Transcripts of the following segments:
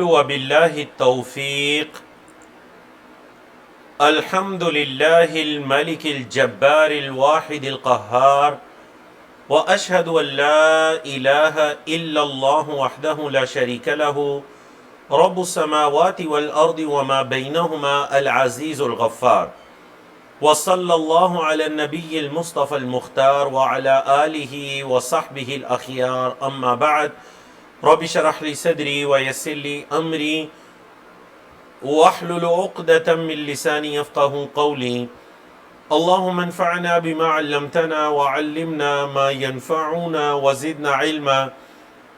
وبالله التوفيق. الحمد لله الملك الجبار الواحد القهار، وأشهد أن لا إله إلا الله وحده لا شريك له رب السماوات والأرض وما بينهما العزيز الغفار، وصلى الله على النبي المصطفى المختار وعلى آله وصحبه الأخيار. أما بعد، رب اشرح لي صدري ويسر لي أمري واحلل عقدة من لساني يفقهوا قولي. اللهم انفعنا بما علمتنا وعلمنا ما ينفعنا وزدنا علما.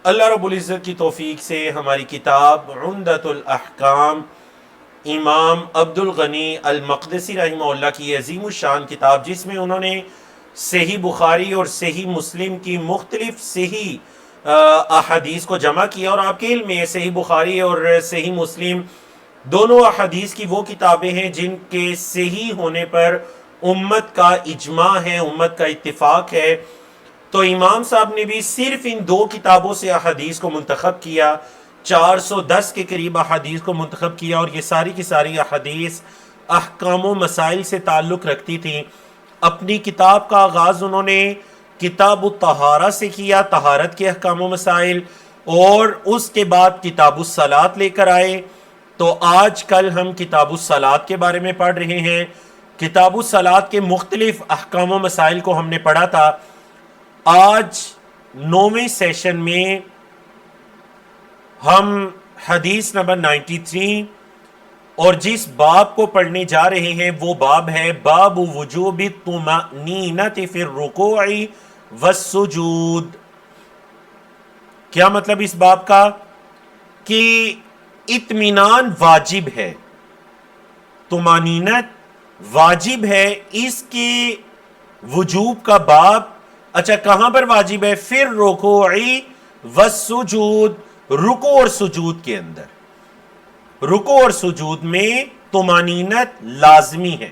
اللہ رب العزت کی توفیق سے ہماری کتاب عمدۃ الاحکام امام عبد الغنی المقدسی رحمہ اللہ کی عظیم الشان کتاب، جس میں انہوں نے صحیح بخاری اور صحیح مسلم کی مختلف صحیح احادیث کو جمع کیا، اور آپ کے علم میں صحیح بخاری اور صحیح مسلم دونوں احادیث کی وہ کتابیں ہیں جن کے صحیح ہونے پر امت کا اجماع ہے، امت کا اتفاق ہے. تو امام صاحب نے بھی صرف ان دو کتابوں سے احادیث کو منتخب کیا، 410 کے قریب احادیث کو منتخب کیا، اور یہ ساری کی ساری احادیث احکام و مسائل سے تعلق رکھتی تھیں. اپنی کتاب کا آغاز انہوں نے کتاب الطہارہ سے کیا، طہارت کے احکام و مسائل، اور اس کے بعد کتاب الصلاۃ لے کر آئے. تو آج کل ہم کتاب الصلاۃ کے بارے میں پڑھ رہے ہیں. کتاب الصلاۃ کے مختلف احکام و مسائل کو ہم نے پڑھا تھا. آج 9ویں سیشن میں ہم حدیث نمبر 93 اور جس باب کو پڑھنے جا رہے ہیں وہ باب ہے باب وجوب الطمأنینۃ فی الرکوع والسجود. کیا مطلب اس باب کا؟ کہ اطمینان واجب ہے، طمأنینت واجب ہے. اس کے وجوب کا باب اچھا کہاں پر واجب ہے؟ فی الرکوع والسجود، رکوع اور سجود کے اندر. رکوع اور سجود میں طمأنینت لازمی ہے.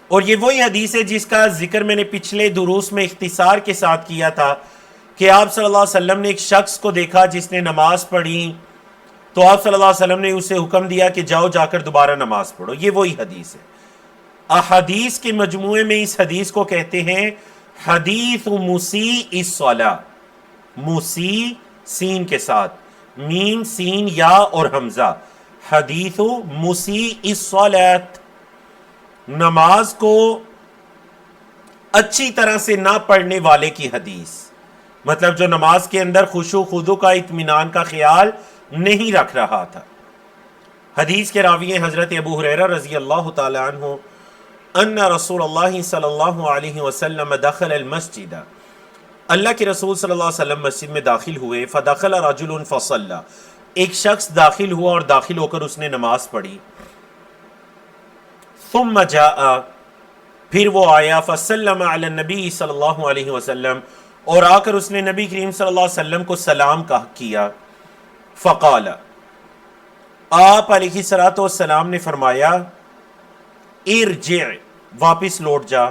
اور یہ وہی حدیث ہے جس کا ذکر میں نے پچھلے دروس میں اختصار کے ساتھ کیا تھا کہ آپ صلی اللہ علیہ وسلم نے ایک شخص کو دیکھا جس نے نماز پڑھی، تو آپ صلی اللہ علیہ وسلم نے اسے حکم دیا کہ جاؤ جا کر دوبارہ نماز پڑھو. یہ وہی حدیث ہے. احادیث کے مجموعے میں اس حدیث کو کہتے ہیں حدیث مسیء الصلاۃ. مسیء سین کے ساتھ، میم سین یا اور حمزہ. حدیث مسیء الصلاۃ، نماز کو اچھی طرح سے نہ پڑھنے والے کی حدیث. مطلب جو نماز کے اندر خشوع خضوع کا اطمینان کا خیال نہیں رکھ رہا تھا. حدیث کے راوی ہیں حضرت ابو ہریرہ رضی اللہ تعالی عنہ ان رسول اللہ صلی اللہ علیہ وسلم دخل المسجد. اللہ کے رسول صلی اللہ علیہ وسلم مسجد میں داخل ہوئے. فدخل رجل فصلی، ایک شخص داخل ہوا اور داخل ہو کر اس نے نماز پڑھی. ثم جاء، پھر وہ آیا. فسلم علی النبی صلی اللہ علیہ وسلم، اور آ کر اس نے نبی کریم صلی اللہ علیہ وسلم کو سلام کیا. فقال، آپ علیہ الصلوۃ والسلام نے فرمایا ارجع، واپس لوٹ جا.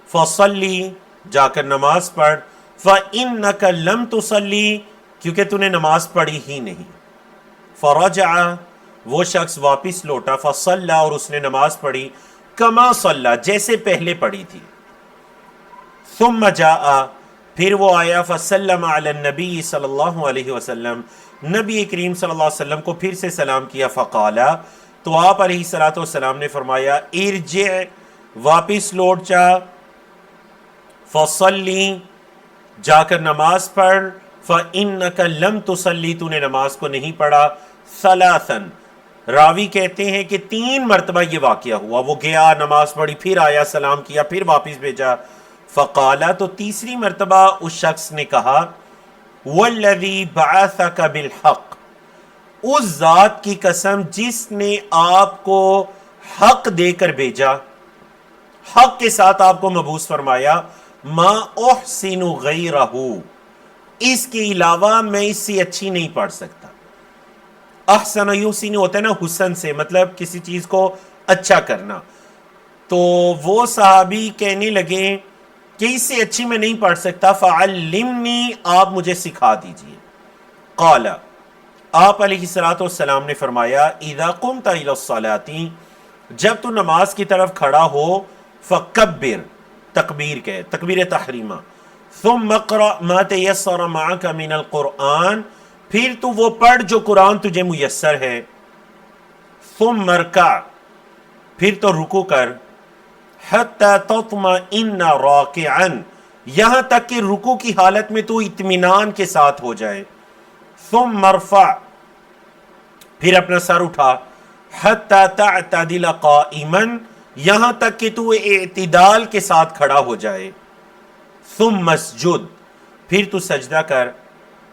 فصلی، جا کر نماز پڑھ. فإنک لم تصلی، کیونکہ تو نے نماز پڑھی ہی نہیں. فرجع، وہ شخص واپس لوٹا. فصلی، اور اس نے نماز پڑھی. کما صلی، جیسے پہلے پڑھی تھی. ثم جاء، پھر وہ آیا. فسلم علی النبی صلی اللہ علیہ وسلم، نبی کریم صلی اللہ علیہ وسلم کو پھر سے سلام کیا. فقال، تو آپ علیہ الصلوۃ والسلام نے فرمایا ارجع، واپس لوٹ جا. فصلی، جا کر نماز پڑھ. فإنک لم تصلی، تو نے نماز کو نہیں پڑھا. ثلاثا، راوی کہتے ہیں کہ 3 مرتبہ یہ واقعہ ہوا. وہ گیا، نماز پڑھی، پھر آیا، سلام کیا، پھر واپس بھیجا. فقال، تو تیسری مرتبہ اس شخص نے کہا والذی بعثک بالحق، اس ذات کی قسم جس نے آپ کو حق دے کر بھیجا، حق کے ساتھ آپ کو مبعوث فرمایا. ما احسن غیرہ، اس کے علاوہ میں اس سے اچھی نہیں پڑھ سکتا. احسن یحسن ہوتا ہے نا حسن سے، مطلب کسی چیز کو اچھا کرنا. تو وہ صحابی کہنے لگے کہ اس سے اچھی میں نہیں پڑھ سکتا. فعلمنی، آپ مجھے سکھا دیجئے. قال، آپ علیہ الصلوۃ والسلام نے فرمایا اذا قمت الی الصلاۃ، جب تو نماز کی طرف کھڑا ہو، فکبر، تکبیر کہ تکبیر تحریمہ، ثم اقرأ ما تیسر معک من القرآن، پھر تو وہ پڑھ جو قرآن تجھے میسر ہے، ثم ارکع، پھر تو رکو کر، حتی تطمئن راکعا، یہاں تک کہ رکو کی حالت میں تو اطمینان کے ساتھ ہو جائے، ثم ارفع، پھر اپنا سر اٹھا، حتی تعتدل قائما، یہاں تک کہ تو اعتدال کے ساتھ کھڑا ہو جائے، ثم اسجد، پھر تو سجدہ کر،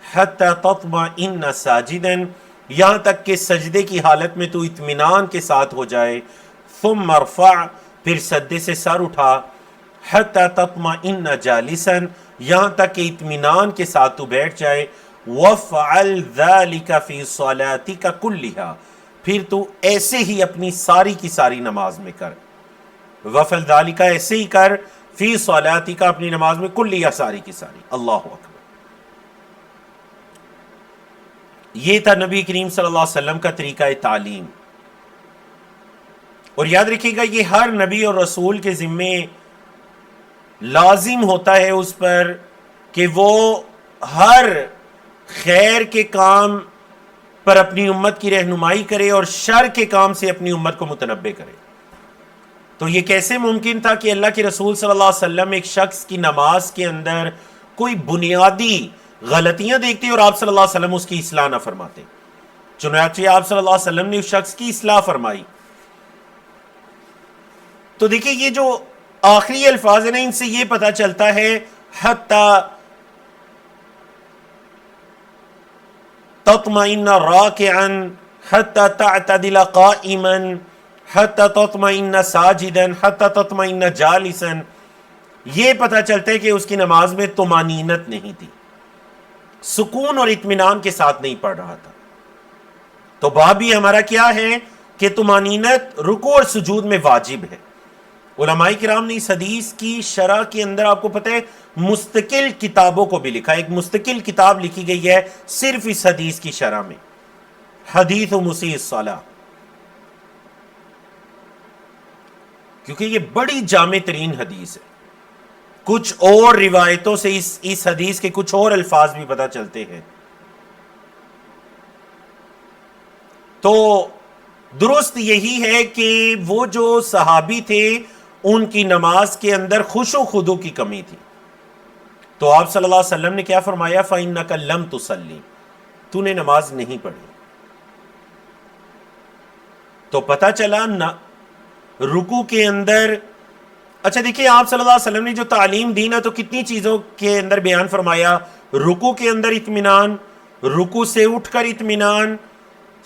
حتی تطمئن ساجدا، یہاں تک کہ سجدے کی حالت میں تو اطمینان کے ساتھ ہو جائے، ثم ارفع، پھر سجدے سے سر اٹھا، حتی تطمئن جالسا، یہاں تک کہ اطمینان کے ساتھ تو بیٹھ جائے، وَافْعَلْ ذَلِكَ فِي صَلَاتِكَ كُلِّهَا، پھر تو ایسے ہی اپنی ساری کی ساری نماز میں کر، وَافْعَلْ ذَلِكَ، ایسے ہی کر، فی صلاتک، اپنی نماز میں، کلیہ، ساری کی ساری۔ اللہ اکبر۔ یہ تھا نبی کریم صلی اللہ علیہ وسلم کا طریقہ تعلیم، اور یاد رکھیے گا یہ ہر نبی اور رسول کے ذمے لازم ہوتا ہے اس پر کہ وہ ہر خیر کے کام پر اپنی امت کی رہنمائی کرے اور شر کے کام سے اپنی امت کو متنبہ کرے۔ تو یہ کیسے ممکن تھا کہ اللہ کے رسول صلی اللہ علیہ وسلم ایک شخص کی نماز کے اندر کوئی بنیادی غلطیاں دیکھتے اور آپ صلی اللہ علیہ وسلم اس کی اصلاح نہ فرماتے؟ چنانچہ آپ صلی اللہ علیہ وسلم نے اس شخص کی اصلاح فرمائی۔ تو دیکھیں یہ جو آخری الفاظ ہیں نا، ان سے یہ پتہ چلتا ہے حتی تطمئن راکعا، حتی تعتدل قائما، حتی تطمئن ساجدا، حتی تطمئن جالسا، یہ پتہ چلتا ہے کہ اس کی نماز میں طمانینت نہیں تھی، سکون اور اطمینان کے ساتھ نہیں پڑھ رہا تھا۔ تو باب بھی ہمارا کیا ہے کہ طمانینت رکوع اور سجود میں واجب ہے۔ علماء کرام نے اس حدیث کی شرح کے اندر آپ کو پتہ ہے مستقل کتابوں کو بھی لکھا، ایک مستقل کتاب لکھی گئی ہے صرف اس حدیث کی شرح میں، حدیث مسیء الصلاۃ، کیونکہ یہ بڑی جامع ترین حدیث ہے۔ کچھ اور روایتوں سے اس حدیث کے کچھ اور الفاظ بھی پتہ چلتے ہیں۔ تو درست یہی ہے کہ وہ جو صحابی تھے ان کی نماز کے اندر خشوع و خضوع کی کمی تھی، تو آپ صلی اللہ علیہ وسلم نے کیا فرمایا؟ فَإِنَّكَ لَمْ تُصَلِّ، تو نے نماز نہیں پڑھی۔ تو پتہ چلا نہ رکوع کے اندر، اچھا دیکھیے آپ صلی اللہ علیہ وسلم نے جو تعلیم دی نا، تو کتنی چیزوں کے اندر بیان فرمایا۔ رکوع کے اندر اطمینان، رکوع سے اٹھ کر اطمینان،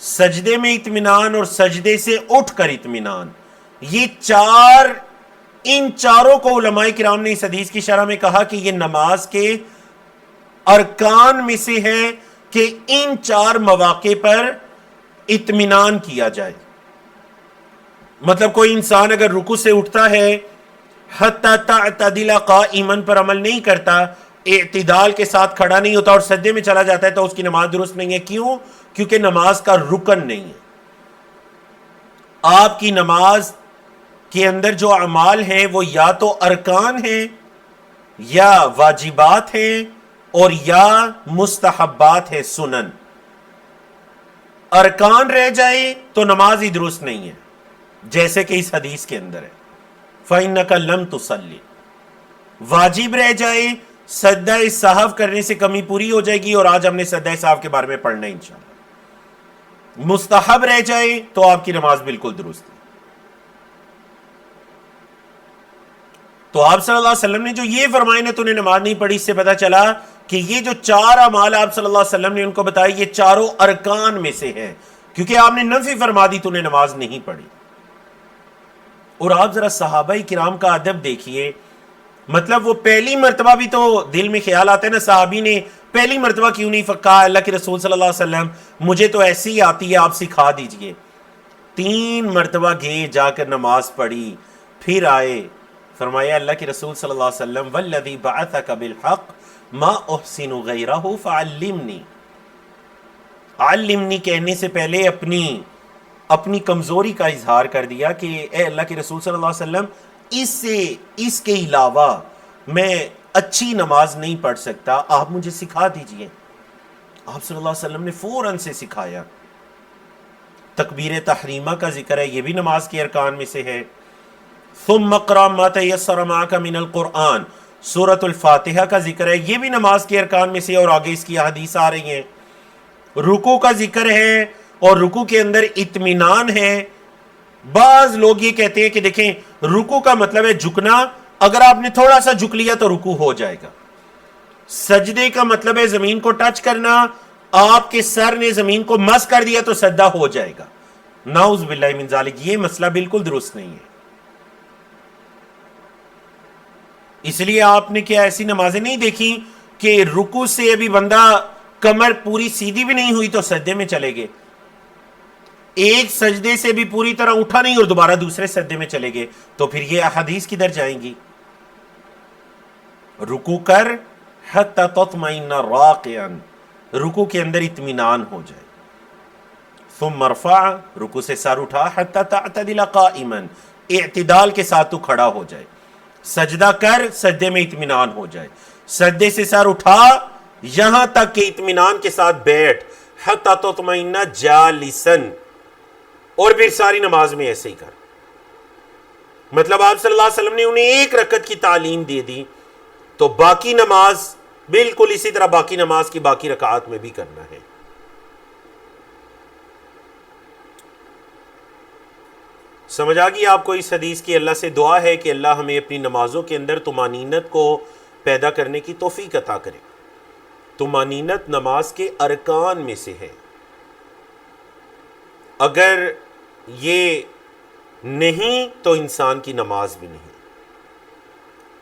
سجدے میں اطمینان، اور سجدے سے اٹھ کر اطمینان، یہ ان چاروں کو علماء کرام نے اس حدیث کی شرح میں کہا کہ یہ نماز کے ارکان میں سے ہے کہ ان چار مواقع پر اطمینان کیا جائے۔ مطلب کوئی انسان اگر رکوع سے اٹھتا ہے، حتی تعتدل قائما پر عمل نہیں کرتا، اعتدال کے ساتھ کھڑا نہیں ہوتا اور سجدے میں چلا جاتا ہے، تو اس کی نماز درست نہیں ہے۔ کیوں؟ کیونکہ نماز کا رکن نہیں ہے۔ آپ کی نماز کے اندر جو اعمال ہیں وہ یا تو ارکان ہیں، یا واجبات ہیں، اور یا مستحبات ہیں، سنن۔ ارکان رہ جائے تو نماز ہی درست نہیں ہے، جیسے کہ اس حدیث کے اندر ہے فَإِنَّكَ لَمْ تُصَلِّ۔ واجب رہ جائے، سجدہ سہو کرنے سے کمی پوری ہو جائے گی، اور آج ہم نے سجدہ سہو کے بارے میں پڑھنا ہے انشاءاللہ۔ مستحب رہ جائے تو آپ کی نماز بالکل درست ہے۔ تو آپ صلی اللہ علیہ وسلم نے جو یہ فرمائے نا تو نے نماز نہیں پڑھی، اس سے پتہ چلا کہ یہ جو چار اعمال آپ صلی اللہ علیہ وسلم نے ان کو بتایا، یہ چاروں ارکان میں سے ہیں، کیونکہ آپ نے نفی فرما دی تو نے نماز نہیں پڑھی۔ اور آپ ذرا صحابہ کرام کا ادب دیکھیے، مطلب وہ پہلی مرتبہ بھی تو دل میں خیال آتا ہے نا، صحابی نے پہلی مرتبہ کیوں نہیں کہا اللہ کے رسول صلی اللہ علیہ وسلم مجھے تو ایسی ہی آتی ہے، آپ سکھا دیجئے۔ 3 مرتبہ گئے، جا کر نماز پڑھی، پھر آئے، فرمایا اللہ کے رسول صلی اللہ علیہ وسلم والذی بعثک بالحق ما احسن غیرہ فعلمنی، علمنی کہنے سے پہلے اپنی کمزوری کا اظہار کر دیا کہ اے اللہ کے رسول صلی اللہ علیہ وسلم، اس کے علاوہ میں اچھی نماز نہیں پڑھ سکتا، آپ مجھے سکھا دیجئے۔ آپ صلی اللہ علیہ وسلم نے فوراً سے سکھایا۔ تکبیر تحریمہ کا ذکر ہے، یہ بھی نماز کے ارکان میں سے ہے۔ ثم اقرأ ما تيسر معك من القرآن، سورۃ الفاتحہ کا ذکر ہے، یہ بھی نماز کے ارکان میں سے، اور آگے اس کی احادیث آ رہی ہیں۔ رکوع کا ذکر ہے، اور رکوع کے اندر اطمینان ہے۔ بعض لوگ یہ کہتے ہیں کہ دیکھیں رکوع کا مطلب ہے جھکنا، اگر آپ نے تھوڑا سا جھک لیا تو رکوع ہو جائے گا۔ سجدے کا مطلب ہے زمین کو ٹچ کرنا، آپ کے سر نے زمین کو مس کر دیا تو سجدہ ہو جائے گا۔ نعوذ باللہ من ذالک، یہ مسئلہ بالکل درست نہیں ہے۔ اس لیے آپ نے کیا ایسی نمازیں نہیں دیکھی کہ رکوع سے ابھی بندہ کمر پوری سیدھی بھی نہیں ہوئی تو سجدے میں چلے گئے، ایک سجدے سے بھی پوری طرح اٹھا نہیں اور دوبارہ دوسرے سجدے میں چلے گئے، تو پھر یہ احادیث کدھر جائیں گی؟ رکوع کر حتی تطمئن راکعا، رکوع کے اندر اطمینان ہو جائے۔ ثم ارفع، رکوع سے سر اٹھا، حتی تعتدل قائما، اعتدال کے ساتھ تو کھڑا ہو جائے۔ سجدہ کر، سجدے میں اطمینان ہو جائے۔ سجدے سے سر اٹھا یہاں تک کہ اطمینان کے ساتھ بیٹھ، حتی تطمئن جالسا، اور پھر ساری نماز میں ایسے ہی کر۔ مطلب آپ صلی اللہ علیہ وسلم نے انہیں ایک رکعت کی تعلیم دے دی، تو باقی نماز بالکل اسی طرح باقی نماز کی باقی رکعات میں بھی کرنا ہے۔ سمجھ آ گئی آپ کو اس حدیث کی؟ اللہ سے دعا ہے کہ اللہ ہمیں اپنی نمازوں کے اندر طمانینت کو پیدا کرنے کی توفیق عطا کرے۔ طمانینت نماز کے ارکان میں سے ہے، اگر یہ نہیں تو انسان کی نماز بھی نہیں۔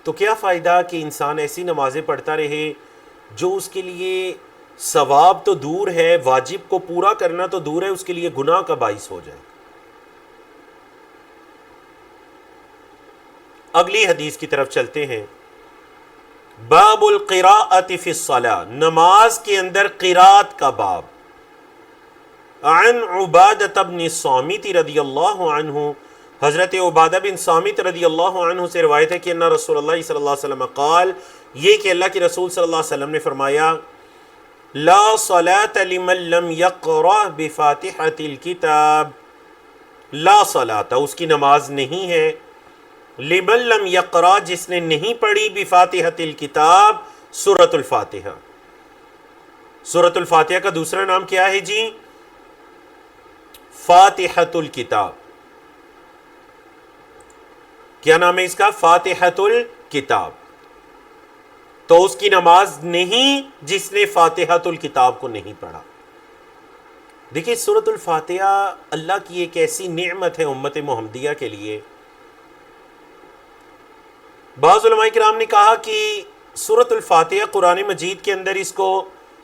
تو کیا فائدہ کہ انسان ایسی نمازیں پڑھتا رہے جو اس کے لیے ثواب تو دور ہے، واجب کو پورا کرنا تو دور ہے، اس کے لیے گناہ کا باعث ہو جائے۔ اگلی حدیث کی طرف چلتے ہیں۔ باب القراءۃ فی الصلاۃ، نماز کے اندر قراءت کا باب۔ عن عبادۃ بن الصامت رضی اللہ عنہ، حضرت عبادہ بن صامت رضی اللہ عنہ سے روایت ہے کہ ان رسول اللہ صلی اللہ علیہ وسلم قال، یہ کہ اللہ کے رسول صلی اللہ علیہ وسلم نے فرمایا، لا صلاۃ لمن لم یقرأ بفاتحۃ الکتاب، لا صلاۃ، اس کی نماز نہیں ہے، لمن لم یقرأ، جس نے نہیں پڑھی، بفاتحۃ الکتاب، سورۃ الفاتحہ۔ سورۃ الفاتحہ کا دوسرا نام کیا ہے جی؟ فاتحۃ الکتاب۔ کیا نام ہے اس کا؟ فاتحۃ الکتاب۔ تو اس کی نماز نہیں جس نے فاتحۃ الکتاب کو نہیں پڑھا۔ دیکھیے سورۃ الفاتحہ اللہ کی ایک ایسی نعمت ہے امت محمدیہ کے لیے۔ بعض علماء کرام نے کہا کہ سورۃ الفاتحہ قرآن مجید کے اندر اس کو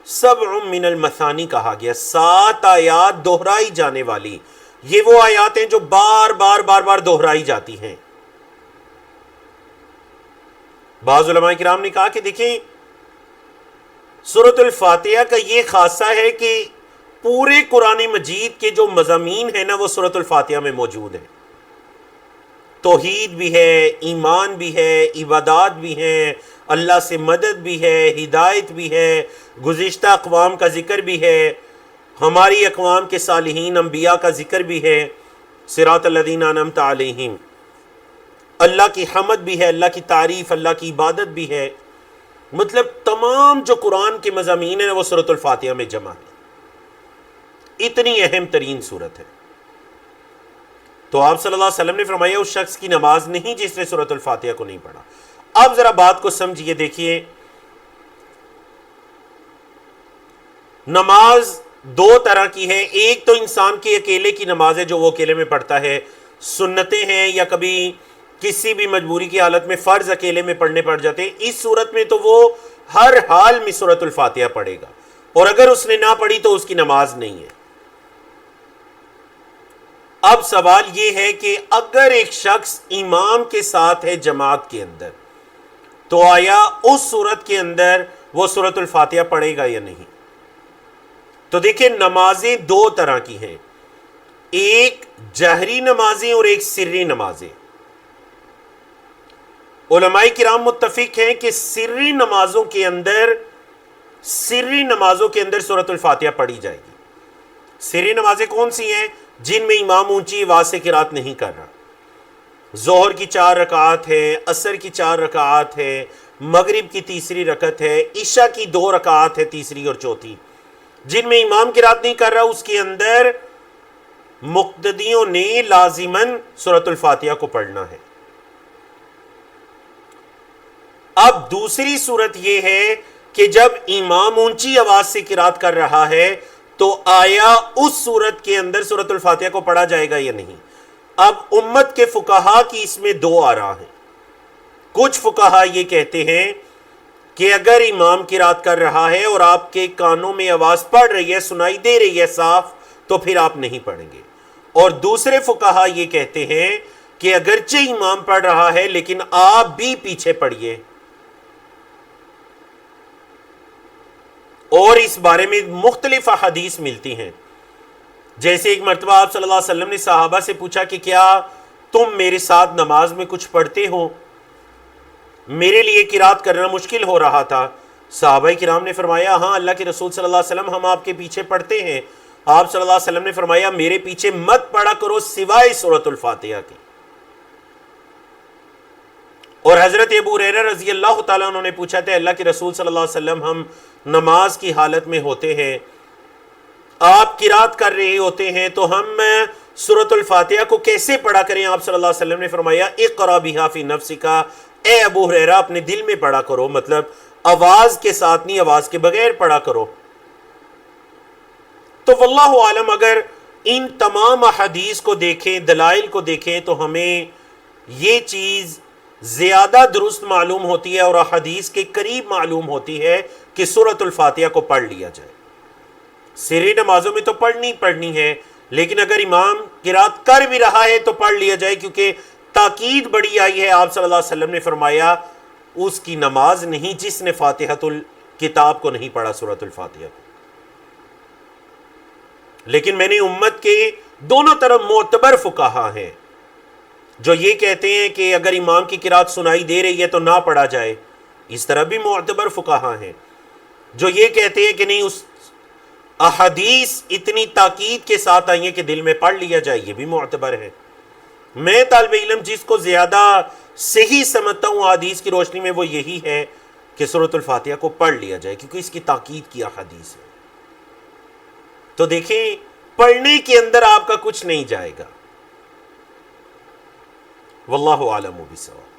سبع من المثانی کہا گیا، 7 آیات دہرائی جانے والی۔ یہ وہ آیات ہیں جو بار بار دہرائی جاتی ہیں۔ بعض علماء کرام نے کہا کہ دیکھیں سورۃ الفاتحہ کا یہ خاصہ ہے کہ پورے قرآن مجید کے جو مضامین ہیں نا وہ سورۃ الفاتحہ میں موجود ہیں۔ توحید بھی ہے، ایمان بھی ہے، عبادات بھی ہیں، اللہ سے مدد بھی ہے، ہدایت بھی ہے، گزشتہ اقوام کا ذکر بھی ہے، ہماری اقوام کے صالحین انبیاء کا ذکر بھی ہے، صراط الذین انعمت علیہم، اللہ کی حمد بھی ہے، اللہ کی تعریف، اللہ کی عبادت بھی ہے۔ مطلب تمام جو قرآن کے مضامین ہیں وہ سورۃ الفاتحہ میں جمع ہے۔ اتنی اہم ترین سورت ہے۔ تو آپ صلی اللہ علیہ وسلم نے فرمایا اس شخص کی نماز نہیں جس نے سورۃ الفاتحہ کو نہیں پڑھا۔ اب ذرا بات کو سمجھیے، دیکھیے نماز 2 طرح کی ہے۔ ایک تو انسان کی اکیلے کی نماز ہے جو وہ اکیلے میں پڑھتا ہے، سنتیں ہیں یا کبھی کسی بھی مجبوری کی حالت میں فرض اکیلے میں پڑھنے پڑ جاتے ہیں۔ اس صورت میں تو وہ ہر حال میں سورۃ الفاتحہ پڑھے گا، اور اگر اس نے نہ پڑھی تو اس کی نماز نہیں ہے۔ اب سوال یہ ہے کہ اگر ایک شخص امام کے ساتھ ہے جماعت کے اندر، تو آیا اس صورت کے اندر وہ سورۃ الفاتحہ پڑھے گا یا نہیں؟ تو دیکھیں نمازیں دو طرح کی ہیں، ایک جہری نمازیں اور ایک سری نمازیں۔ علماء کرام متفق ہیں کہ سری نمازوں کے اندر سورۃ الفاتحہ پڑھی جائے گی۔ سری نمازیں کون سی ہیں؟ جن میں امام اونچی آواز سے قرات نہیں کر رہا۔ ظہر کی 4 رکعات ہے، عصر کی 4 رکعات ہے، مغرب کی تیسری رکعت ہے، عشاء کی 2 رکعات ہے، تیسری اور چوتھی، جن میں امام قرات نہیں کر رہا، اس کے اندر مقتدیوں نے لازماً سورۃ الفاتحہ کو پڑھنا ہے۔ اب دوسری صورت یہ ہے کہ جب امام اونچی آواز سے قرات کر رہا ہے تو آیا اس صورت کے اندر سورۃ الفاتحہ کو پڑھا جائے گا یا نہیں؟ اب امت کے فقہا کی اس میں 2 آراء ہیں۔ کچھ فقہا یہ کہتے ہیں کہ اگر امام قرات کر رہا ہے اور آپ کے کانوں میں آواز پڑ رہی ہے، سنائی دے رہی ہے صاف، تو پھر آپ نہیں پڑھیں گے۔ اور دوسرے فقہا یہ کہتے ہیں کہ اگرچہ امام پڑھ رہا ہے لیکن آپ بھی پیچھے پڑھیے، اور اس بارے میں مختلف احادیث ملتی ہیں۔ جیسے ایک مرتبہ آپ صلی اللہ علیہ وسلم نے صحابہ سے پوچھا کہ کیا تم میرے ساتھ نماز میں کچھ پڑھتے ہو؟ میرے لیے قرات کرنا مشکل ہو رہا تھا۔ صحابہ کرام نے فرمایا ہاں اللہ کے رسول صلی اللہ علیہ وسلم ہم آپ کے پیچھے پڑھتے ہیں۔ آپ صلی اللہ علیہ وسلم نے فرمایا میرے پیچھے مت پڑھا کرو سوائے سورۃ الفاتحہ کے۔ اور حضرت ابو ہریرہ رضی اللہ تعالیٰ عنہ نے پوچھا تھا اللہ کے رسول صلی اللہ علیہ وسلم ہم نماز کی حالت میں ہوتے ہیں، آپ قرات کر رہے ہوتے ہیں، تو ہم سورۃ الفاتحہ کو کیسے پڑھا کریں؟ آپ صلی اللہ علیہ وسلم نے فرمایا اقرا بہا فی نفسک، اے ابو ہریرہ اپنے دل میں پڑھا کرو، مطلب آواز کے ساتھ نہیں، آواز کے بغیر پڑھا کرو۔ تو واللہ عالم اگر ان تمام احادیث کو دیکھیں، دلائل کو دیکھیں، تو ہمیں یہ چیز زیادہ درست معلوم ہوتی ہے اور احادیث کے قریب معلوم ہوتی ہے کہ سورۃ الفاتحہ کو پڑھ لیا جائے۔ سری نمازوں میں تو پڑھنی ہے، لیکن اگر امام قرات کر بھی رہا ہے تو پڑھ لیا جائے، کیونکہ تاکید بڑی آئی ہے۔ آپ صلی اللہ علیہ وسلم نے فرمایا اس کی نماز نہیں جس نے فاتحۃ الکتاب کو نہیں پڑھا، سورۃ الفاتحہ کو۔ لیکن میں نے امت کے دونوں طرف معتبر فقہا ہیں جو یہ کہتے ہیں کہ اگر امام کی قرات سنائی دے رہی ہے تو نہ پڑھا جائے، اس طرح بھی معتبر فقہا ہیں جو یہ کہتے ہیں کہ نہیں، اس احادیث اتنی تاکید کے ساتھ آئی ہیں کہ دل میں پڑھ لیا جائے، یہ بھی معتبر ہے۔ میں طالب علم جس کو زیادہ صحیح سمجھتا ہوں احادیث کی روشنی میں وہ یہی ہے کہ سورۃ الفاتحہ کو پڑھ لیا جائے، کیونکہ اس کی تاکید کی احادیث ہے۔ تو دیکھیں پڑھنے کے اندر آپ کا کچھ نہیں جائے گا، واللہ اعلم بالصواب۔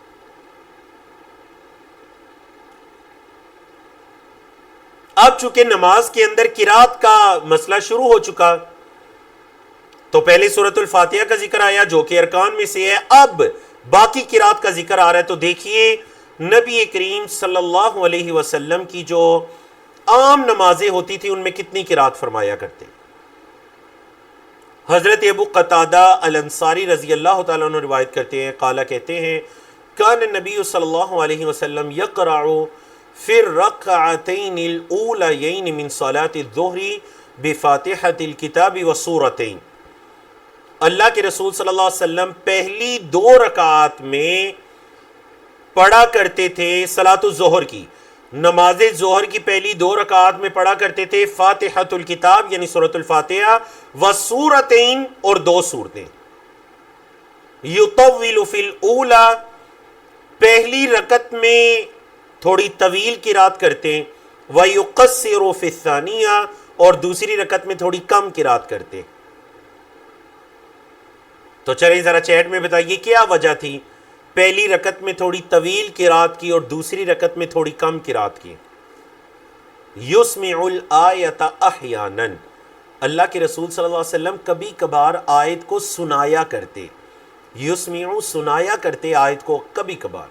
اب چونکہ نماز کے اندر قرات کا مسئلہ شروع ہو چکا، تو پہلے سورۃ الفاتحہ کا ذکر آیا جو کہ ارکان میں سے ہے، اب باقی قرات کا ذکر آ رہا ہے۔ تو دیکھیے نبی کریم صلی اللہ علیہ وسلم کی جو عام نمازیں ہوتی تھی ان میں کتنی قرات فرمایا کرتے۔ حضرت ابو قتادہ الانصاری رضی اللہ تعالیٰ عنہ روایت کرتے ہیں، قالا کہتے ہیں کان النبی صلی اللہ علیہ وسلم یقرع فی الرکعتین الاولیین من صلاۃ الظہر بفاتحۃ الکتاب وسورتین۔ اللہ کے رسول صلی اللہ علیہ وسلم پہلی 2 رکعات میں پڑھا کرتے تھے، صلاۃ الظہر کی، نماز ظہر کی پہلی 2 رکعات میں پڑھا کرتے تھے فاتحۃ الکتاب یعنی سورۃ الفاتحہ، وسورتین اور 2 سورتیں۔ یطول فی الاولی، پہلی رکعت میں تھوڑی طویل قرات کرتے، ویقصر فی الثانیہ، اور دوسری رکعت میں تھوڑی کم قرات کرتے۔ تو چلیں ذرا چیٹ میں بتائیے کیا وجہ تھی پہلی رکعت میں تھوڑی طویل قرات کی اور دوسری رکعت میں تھوڑی کم قرات کی؟ یسمع الآیۃ احیانا، اللہ کے رسول صلی اللہ علیہ وسلم کبھی کبھار آیت کو سنایا کرتے، یسمع سنایا کرتے آیت کو کبھی کبھار،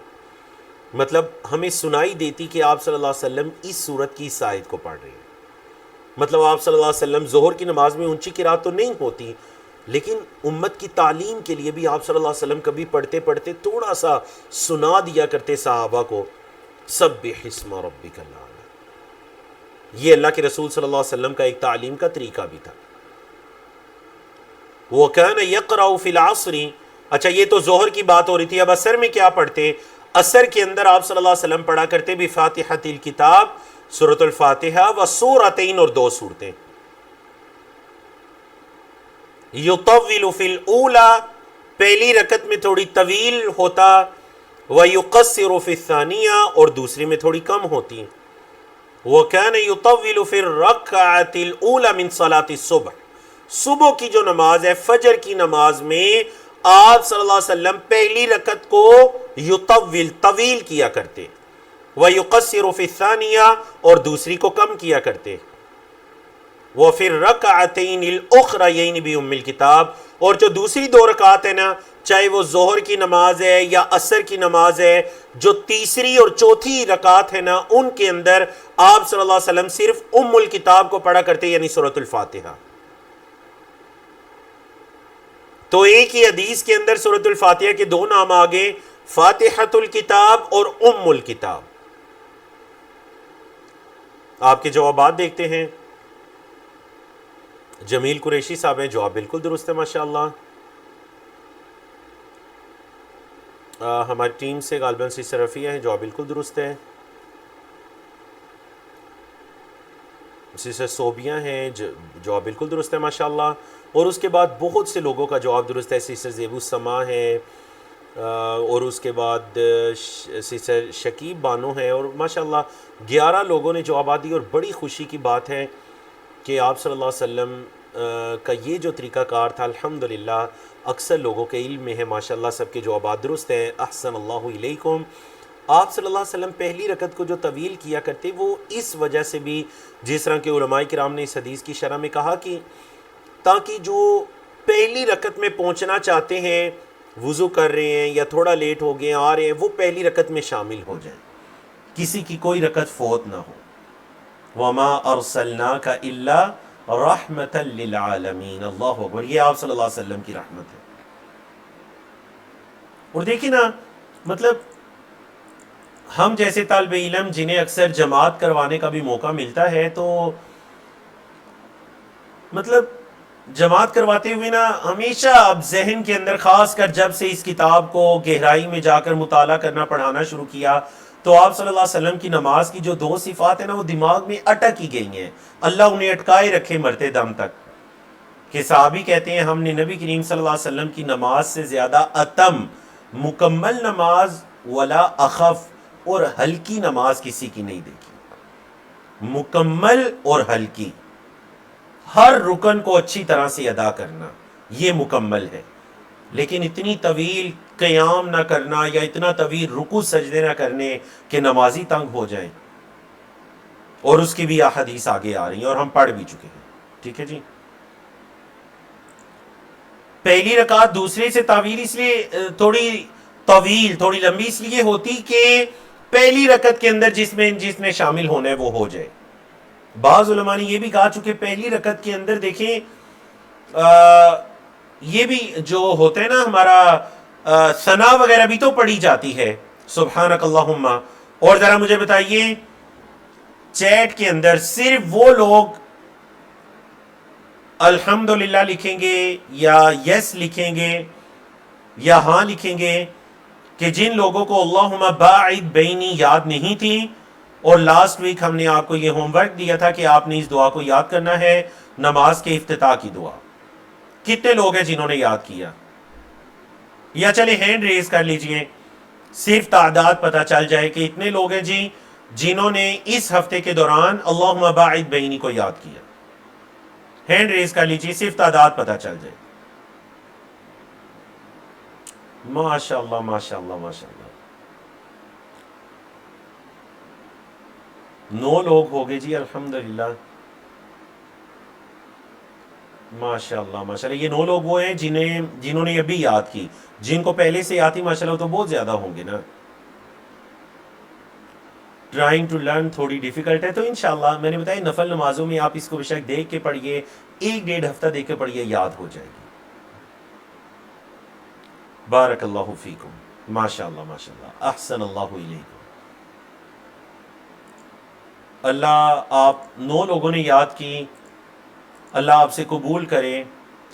مطلب ہمیں سنائی دیتی کہ آپ صلی اللہ علیہ وسلم اس سورت کی اس آیت کو پڑھ رہے ہیں۔ مطلب آپ صلی اللہ علیہ وسلم ظہر کی نماز میں اونچی قرات تو نہیں ہوتی، لیکن امت کی تعلیم کے لیے بھی آپ صلی اللہ علیہ وسلم کبھی پڑھتے پڑھتے تھوڑا سا سنا دیا کرتے صحابہ کو، سبح اسم ربک الاعلی۔ یہ اللہ کے رسول صلی اللہ علیہ وسلم کا ایک تعلیم کا طریقہ بھی تھا. وَكَانَ يَقْرَأُ فِي الْعَصْرِ. اچھا یہ تو ظہر کی بات ہو رہی تھی. اب عصر میں کیا پڑھتے؟ عصر کے اندر آپ صلی اللہ علیہ وسلم پڑھا کرتے بِفَاتِحَةِ الْكِتَاب، سورۃ الفاتحہ، وَسُورَتَيْن، اور 2 سورتیں. يُطَوِّلُ فِي الْأُولَى، پہلی رکعت میں تھوڑی طویل ہوتا، وَيُقَصِّرُ فِي الثَّانِيَةِ، اور دوسری میں تھوڑی کم ہوتی. وَكَانَ يُطَوِّلُ فِي الرَّكْعَةِ الْأُولَى مِنْ صَلَاةِ الصُّبْحِ. صبح کی جو نماز ہے، فجر کی نماز میں آپ صلی اللہ علیہ وسلم پہلی رکعت کو یطول، طویل کیا کرتے، وَيُقَصِّرُ فِي الثَّانِيَةِ، اور دوسری کو کم کیا کرتے. وَفِي الرَّكْعَتَيْنِ الْأُخْرَيَيْنِ بِأُمِّ الْكِتَابِ، اور جو دوسری 2 رکعت ہے نا، چاہے وہ ظہر کی نماز ہے یا عصر کی نماز ہے، جو تیسری اور چوتھی رکعت ہے نا، ان کے اندر آپ صلی اللہ علیہ وسلم صرف ام الکتاب کو پڑھا کرتے، یعنی سورۃ الفاتحہ. تو ایک ہی حدیث کے اندر سورۃ الفاتحہ کے 2 نام آگے، فاتحۃ الکتاب اور ام الکتاب. آپ کے جوابات دیکھتے ہیں. جمیل قریشی صاحب ہیں، جواب بالکل درست ہے ماشاءاللہ. ہماری ٹیم سے غالباً سسٹر رفیہ ہیں، جواب بالکل درست ہے. سسٹر صوبیہ ہیں، جواب بالکل درست ہے ماشاءاللہ. اور اس کے بعد بہت سے لوگوں کا جواب درست ہے. سسٹر زیبو السما ہیں، اور اس کے بعد سسٹر شکیب بانو ہیں، اور ماشاءاللہ 11 لوگوں نے جوابات دی. اور بڑی خوشی کی بات ہے کہ آپ صلی اللہ علیہ وسلم کا یہ جو طریقہ کار تھا الحمدللہ اکثر لوگوں کے علم میں ہے ماشاءاللہ. سب کے جوابات درست ہیں. احسن اللہ علیکم. آپ صلی اللہ علیہ وسلم پہلی رکعت کو جو طویل کیا کرتے، وہ اس وجہ سے بھی، جس طرح کہ علماء کرام نے اس حدیث کی شرح میں کہا، کہ تاکہ جو پہلی رکعت میں پہنچنا چاہتے ہیں، وضو کر رہے ہیں یا تھوڑا لیٹ ہو گئے آ رہے ہیں، وہ پہلی رکعت میں شامل ہو جائیں، کسی کی کوئی رکعت فوت نہ ہو. وَمَا أَرْسَلْنَاكَ إِلَّا رَحْمَةً لِّلْعَالَمِينَ. اللہ اکبر. یہ آپ صلی اللہ علیہ وسلم کی رحمت ہے. اور دیکھیں نا، مطلب ہم جیسے طالب علم جنہیں اکثر جماعت کروانے کا بھی موقع ملتا ہے، تو مطلب جماعت کرواتے ہوئے نا ہمیشہ اب ذہن کے اندر، خاص کر جب سے اس کتاب کو گہرائی میں جا کر مطالعہ کرنا، پڑھانا شروع کیا، تو آپ صلی اللہ علیہ وسلم کی نماز کی جو 2 صفات ہیں نا، وہ دماغ میں اٹک ہی گئی ہیں. اللہ انہیں اٹکائے رکھے مرتے دم تک. کہ صحابی کہتے ہیں ہم نے نبی کریم صلی اللہ علیہ وسلم کی نماز سے زیادہ اتم، مکمل نماز، ولا اخف، اور ہلکی نماز کسی کی نہیں دیکھی. مکمل اور ہلکی، ہر رکن کو اچھی طرح سے ادا کرنا، یہ مکمل ہے. لیکن اتنی طویل قیام نہ کرنا، یا اتنا طویل رکوع سجدے نہ کرنے کہ نمازی تنگ ہو جائیں. اور اس کی بھی احادیث آگے آ رہی ہیں اور ہم پڑھ بھی چکے ہیں. ٹھیک ہے جی. پہلی رکعت دوسرے سے طویل اس لیے تھوڑی طویل، تھوڑی لمبی اس لیے ہوتی کہ پہلی رکعت کے اندر جس میں شامل ہونا ہے وہ ہو جائے. بعض علماء نے یہ بھی کہا، چونکہ پہلی رکعت کے اندر دیکھیں یہ بھی جو ہوتا ہے نا ہمارا ثنا وغیرہ بھی تو پڑھی جاتی ہے، سبحانک اللہم. اور ذرا مجھے بتائیے چیٹ کے اندر صرف وہ لوگ الحمدللہ لکھیں گے یا یس لکھیں گے یا ہاں لکھیں گے کہ جن لوگوں کو اللہم باعد بینی یاد نہیں تھی. اور لاسٹ ویک ہم نے آپ کو یہ ہوم ورک دیا تھا کہ آپ نے اس دعا کو یاد کرنا ہے، نماز کے افتتاح کی دعا. کتنے لوگ ہیں جنہوں نے یاد کیا؟ یا چلے ہینڈ ریز کر لیجئے، صرف تعداد پتہ چل جائے کہ اتنے لوگ ہیں جی جنہوں نے اس ہفتے کے دوران اللہم باعد بینی کو یاد کیا. ہینڈ ریز کر لیجئے، صرف تعداد پتہ چل جائے. ماشاءاللہ ماشاءاللہ ماشاءاللہ. 9 لوگ ہو گئے جی الحمدللہ. ماشاءاللہ ماشاءاللہ. یہ 9 لوگ وہ ہیں جنہوں نے ابھی یاد کی. جن کو پہلے سے یاد تھی ماشاءاللہ تو بہت زیادہ ہوں گے نا. ٹرائنگ ٹو لرن تھوڑی ڈیفیکلٹ ہے، تو انشاءاللہ میں نے بتایا نفل نمازوں میں آپ اس کو بے شک دیکھ کے پڑھیے، 1-1.5 ہفتہ دیکھ کے پڑھیے، یاد ہو جائے گی. بارک اللہ فیکم. ماشاءاللہ ماشاءاللہ. احسن اللہ علیکم. اللہ آپ 9 لوگوں نے یاد کی، اللہ آپ سے قبول کرے،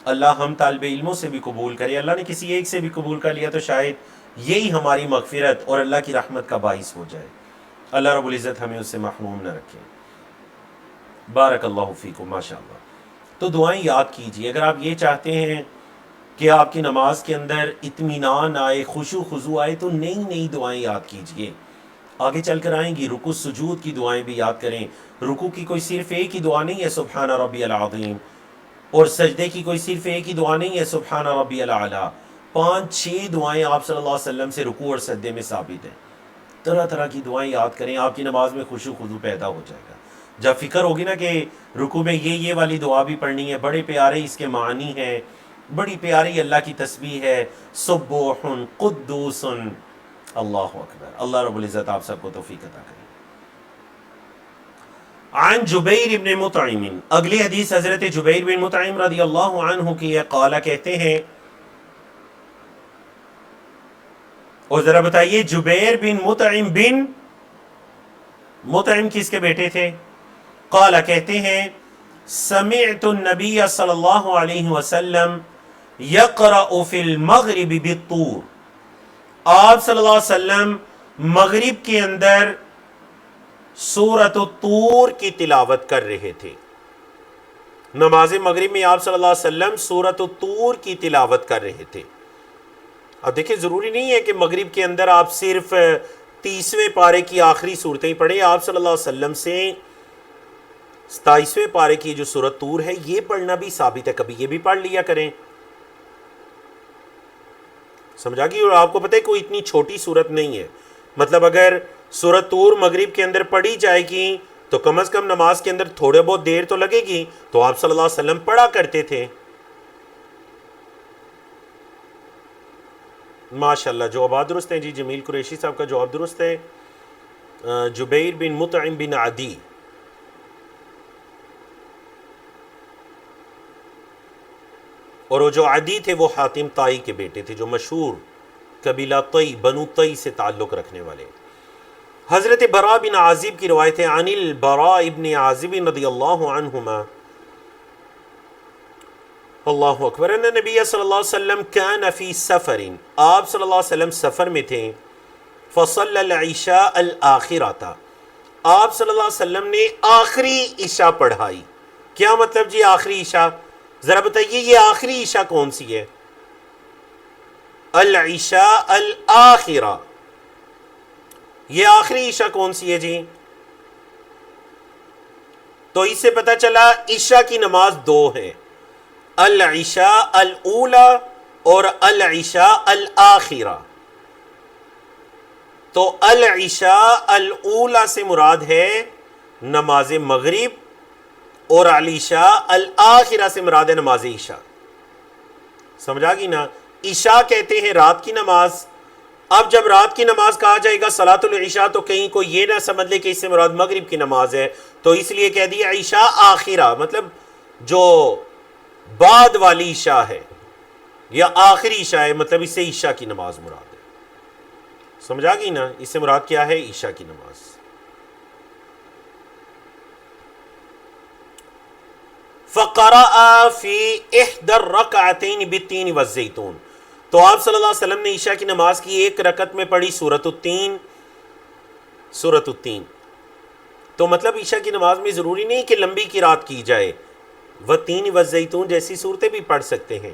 اللہ ہم طالب علموں سے بھی قبول کرے، اللہ نے کسی ایک سے بھی قبول کر لیا تو شاید یہی ہماری مغفرت اور اللہ کی رحمت کا باعث ہو جائے۔ اللہ رب العزت ہمیں اس سے محروم نہ رکھے۔ بارک اللہ فیکم، ماشاء اللہ۔ تو دعائیں یاد کیجیے، اگر آپ یہ چاہتے ہیں کہ آپ کی نماز کے اندر اطمینان آئے، خشوع خضوع آئے، تو نئی نئی دعائیں یاد کیجیے، آگے چل کر آئیں گی۔ رکوع سجود کی دعائیں بھی یاد کریں۔ رکوع کی کوئی صرف ایک ہی دعا نہیں ہے سبحان ربی العظیم، اور سجدے کی کوئی صرف ایک ہی دعا نہیں ہے سبحان ربی الاعلیٰ۔ 5-6 دعائیں آپ صلی اللہ علیہ وسلم سے رکوع اور سجدے میں ثابت ہیں۔ طرح طرح کی دعائیں یاد کریں، آپ کی نماز میں خشوع خضوع پیدا ہو جائے گا۔ جب فکر ہوگی نا کہ رکوع میں یہ والی دعا بھی پڑھنی ہے، بڑے پیارے اس کے معنی ہیں، بڑی پیاری اللہ کی تسبیح ہے، سبوح قدوس، اللہ اکبر۔ اللہ رب العزت آپ سب کو توفیق عطا کرے۔ عن جبیر بن مطعم، اگلی حدیث حضرت جبیر بن مطعم رضی اللہ عنہ کی ہے، قال کہتے ہیں، اور ذرا بتائیے جبیر بن مطعم کس کے بیٹے تھے؟ قال کہتے ہیں، سمعت النبی صلی اللہ علیہ وسلم یقرأ فی المغرب بالطور، آپ صلی اللہ علیہ وسلم مغرب کے اندر سورۃ الطور کی تلاوت کر رہے تھے۔ نماز مغرب میں آپ صلی اللہ علیہ وسلم سورۃ الطور کی تلاوت کر رہے تھے۔ اب دیکھیں ضروری نہیں ہے کہ مغرب کے اندر آپ صرف 30ویں پارے کی آخری صورتیں پڑھیں، آپ صلی اللہ علیہ وسلم سے 27ویں پارے کی جو سورۃ طور ہے یہ پڑھنا بھی ثابت ہے، کبھی یہ بھی پڑھ لیا کریں۔ سمجھا گی؟ اور آپ کو پتہ ہے کوئی اتنی چھوٹی صورت نہیں ہے، مطلب اگر سورۃ طور مغرب کے اندر پڑھی جائے گی تو کم از کم نماز کے اندر تھوڑے بہت دیر تو لگے گی، تو آپ صلی اللہ علیہ وسلم پڑھا کرتے تھے۔ ماشاءاللہ، جوابات درست ہیں جی۔ جمیل قریشی صاحب کا جواب درست ہے، جبیر بن مطعم بن عدی۔ اور وہ جو عدی تھے وہ حاتم طائی کے بیٹے تھے، جو مشہور قبیلہ طئی، بنو طئی سے تعلق رکھنے والے۔ حضرت براء بن عازب کی روایت ہے، عن البراء بن عازب رضی اللہ عنہما، اللہ اکبر، ان نبی صلی اللہ علیہ وسلم کان فی سفر، آپ صلی اللہ علیہ وسلم سفر میں تھے، فصلی العشاء الآخرۃ، آپ صلی اللہ علیہ وسلم نے آخری عشاء پڑھائی۔ کیا مطلب جی آخری عشاء؟ ذرا بتائیے یہ آخری عشاء کون سی ہے؟ العشاء الآخرہ، یہ آخری عشاء کون سی ہے جی؟ تو اس سے پتہ چلا عشاء کی نماز 2 ہے، العشاء الاولی اور العشاء الاخرہ۔ تو العشاء الاولی سے مراد ہے نماز مغرب، اور العشاء الاخرہ سے مراد ہے نماز عشاء۔ سمجھا گی نا؟ عشاء کہتے ہیں رات کی نماز۔ اب جب رات کی نماز کہا جائے گا صلاۃ العشاء تو کہیں کوئی یہ نہ سمجھ لے کہ اس سے مراد مغرب کی نماز ہے، تو اس لیے کہہ دیا عشاء آخرہ، مطلب جو بعد والی عشاء ہے یا آخری عشاء ہے، مطلب اس سے عشاء کی نماز مراد ہے۔ سمجھا گی نا؟ اس سے مراد کیا ہے؟ عشاء کی نماز۔ فَقَرَأَ فِي إِحْدَى الرَّكْعَتَيْنِ بِالتِّينِ وَالزَّيْتُونِ، تو آپ صلی اللہ علیہ وسلم نے عشاء کی نماز کی ایک رکعت میں پڑھی سورۃ التین، سورۃ التین۔ تو مطلب عشاء کی نماز میں ضروری نہیں کہ لمبی قرات کی جائے، وَالتِّينِ وَالزَّيْتُونِ جیسی صورتیں بھی پڑھ سکتے ہیں۔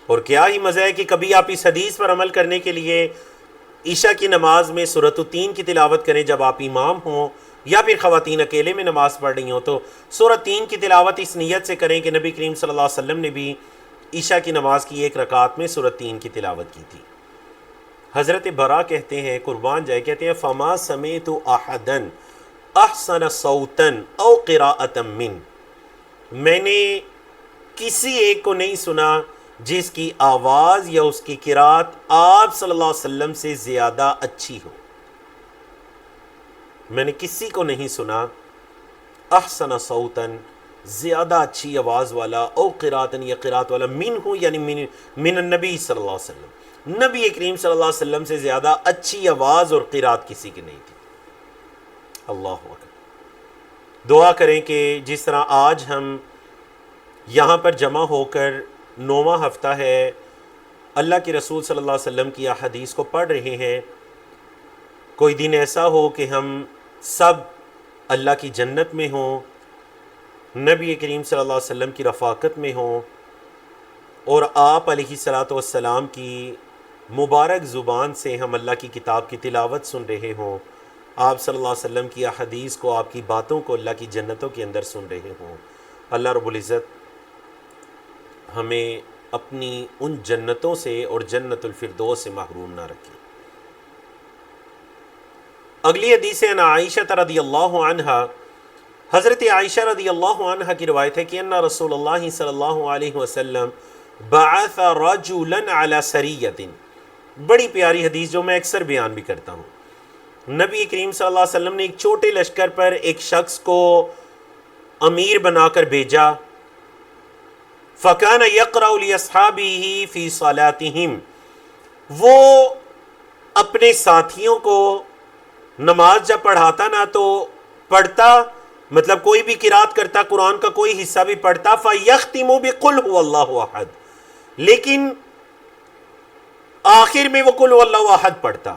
اور کیا ہی مزہ ہے کہ کبھی آپ اس حدیث پر عمل کرنے کے لیے عشاء کی نماز میں سورۃ التین کی تلاوت کریں جب آپ امام ہوں، یا پھر خواتین اکیلے میں نماز پڑھ رہی ہوں تو سورۃ 3 کی تلاوت اس نیت سے کریں کہ نبی کریم صلی اللہ علیہ وسلم نے بھی عشاء کی نماز کی ایک رکعت میں سورۃ 3 کی تلاوت کی تھی۔ حضرت براء کہتے ہیں، قربان جائے، کہتے ہیں فما سمعت احدا احسن صوتا او قراءة من، میں نے کسی ایک کو نہیں سنا جس کی آواز یا اس کی قرات آپ صلی اللہ علیہ وسلم سے زیادہ اچھی ہو۔ میں نے کسی کو نہیں سنا احسن صوتاً، زیادہ اچھی آواز والا، او قراتن، یا قرات والا، من ہوں یعنی من النبی صلی اللہ علیہ وسلم، نبی کریم صلی اللہ علیہ وسلم سے زیادہ اچھی آواز اور قرات کسی کی نہیں تھی۔ اللہ اکبر۔ دعا کریں کہ جس طرح آج ہم یہاں پر جمع ہو کر 9واں ہفتہ ہے، اللہ کے رسول صلی اللہ علیہ وسلم کی احادیث کو پڑھ رہے ہیں، کوئی دن ایسا ہو کہ ہم سب اللہ کی جنت میں ہوں، نبی کریم صلی اللہ علیہ وسلم کی رفاقت میں ہوں، اور آپ علیہ الصلاۃ والسلام کی مبارک زبان سے ہم اللہ کی کتاب کی تلاوت سن رہے ہوں، آپ صلی اللہ علیہ وسلم کی احادیث کو، آپ کی باتوں کو اللہ کی جنتوں کے اندر سن رہے ہوں۔ اللہ رب العزت ہمیں اپنی ان جنتوں سے اور جنت الفردوس سے محروم نہ رکھے۔ اگلی حدیث ہے عائشہ رضی اللہ عنہا، حضرت عائشہ رضی اللہ عنہ کی روایت ہے کہ ان رسول اللہ صلی اللہ علیہ وسلم بعث رجلا علی سریۃ، بڑی پیاری حدیث جو میں اکثر بیان بھی کرتا ہوں۔ نبی کریم صلی اللہ علیہ وسلم نے ایک چھوٹے لشکر پر ایک شخص کو امیر بنا کر بھیجا، فَكَانَ يَقْرَأُ لِأَصْحَابِهِ فِي صَلَاتِهِمْ، وہ اپنے ساتھیوں کو نماز جب پڑھاتا نا تو پڑھتا، مطلب کوئی بھی قرات کرتا، قرآن کا کوئی حصہ بھی پڑھتا، فَيَخْتِمُ بِقُلْ هُوَ اللَّهُ أَحَدٌ، لیکن آخر میں وہ قل هُوَ اللَّهُ أَحَدٌ پڑھتا،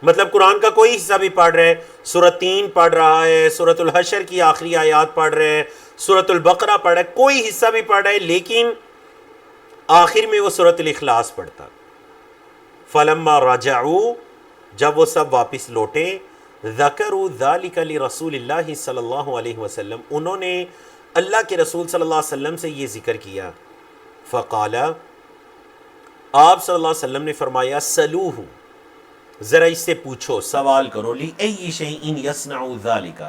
مطلب قرآن کا کوئی حصہ بھی پڑھ رہا ہے، سورۃ 3 پڑھ رہا ہے، سورۃ الحشر کی آخری آیات پڑھ رہے ہیں، سورۃ البقرہ پڑھ رہا ہے، کوئی حصہ بھی پڑھ رہا ہے، لیکن آخر میں وہ سورۃ الاخلاص پڑھتا۔ فلما رجعوا، جب وہ سب واپس لوٹے، ذکروا ذلک لرسول اللہ صلی اللہ علیہ وسلم، انہوں نے اللہ کے رسول صلی اللہ علیہ وسلم سے یہ ذکر کیا، فقال، آپ صلی اللہ علیہ وسلم نے فرمایا، سلوہ، ذرا اس سے پوچھو، سوال کرو، لِأَيِّ شَيْءٍ يَصْنَعُ ذَلِكَ،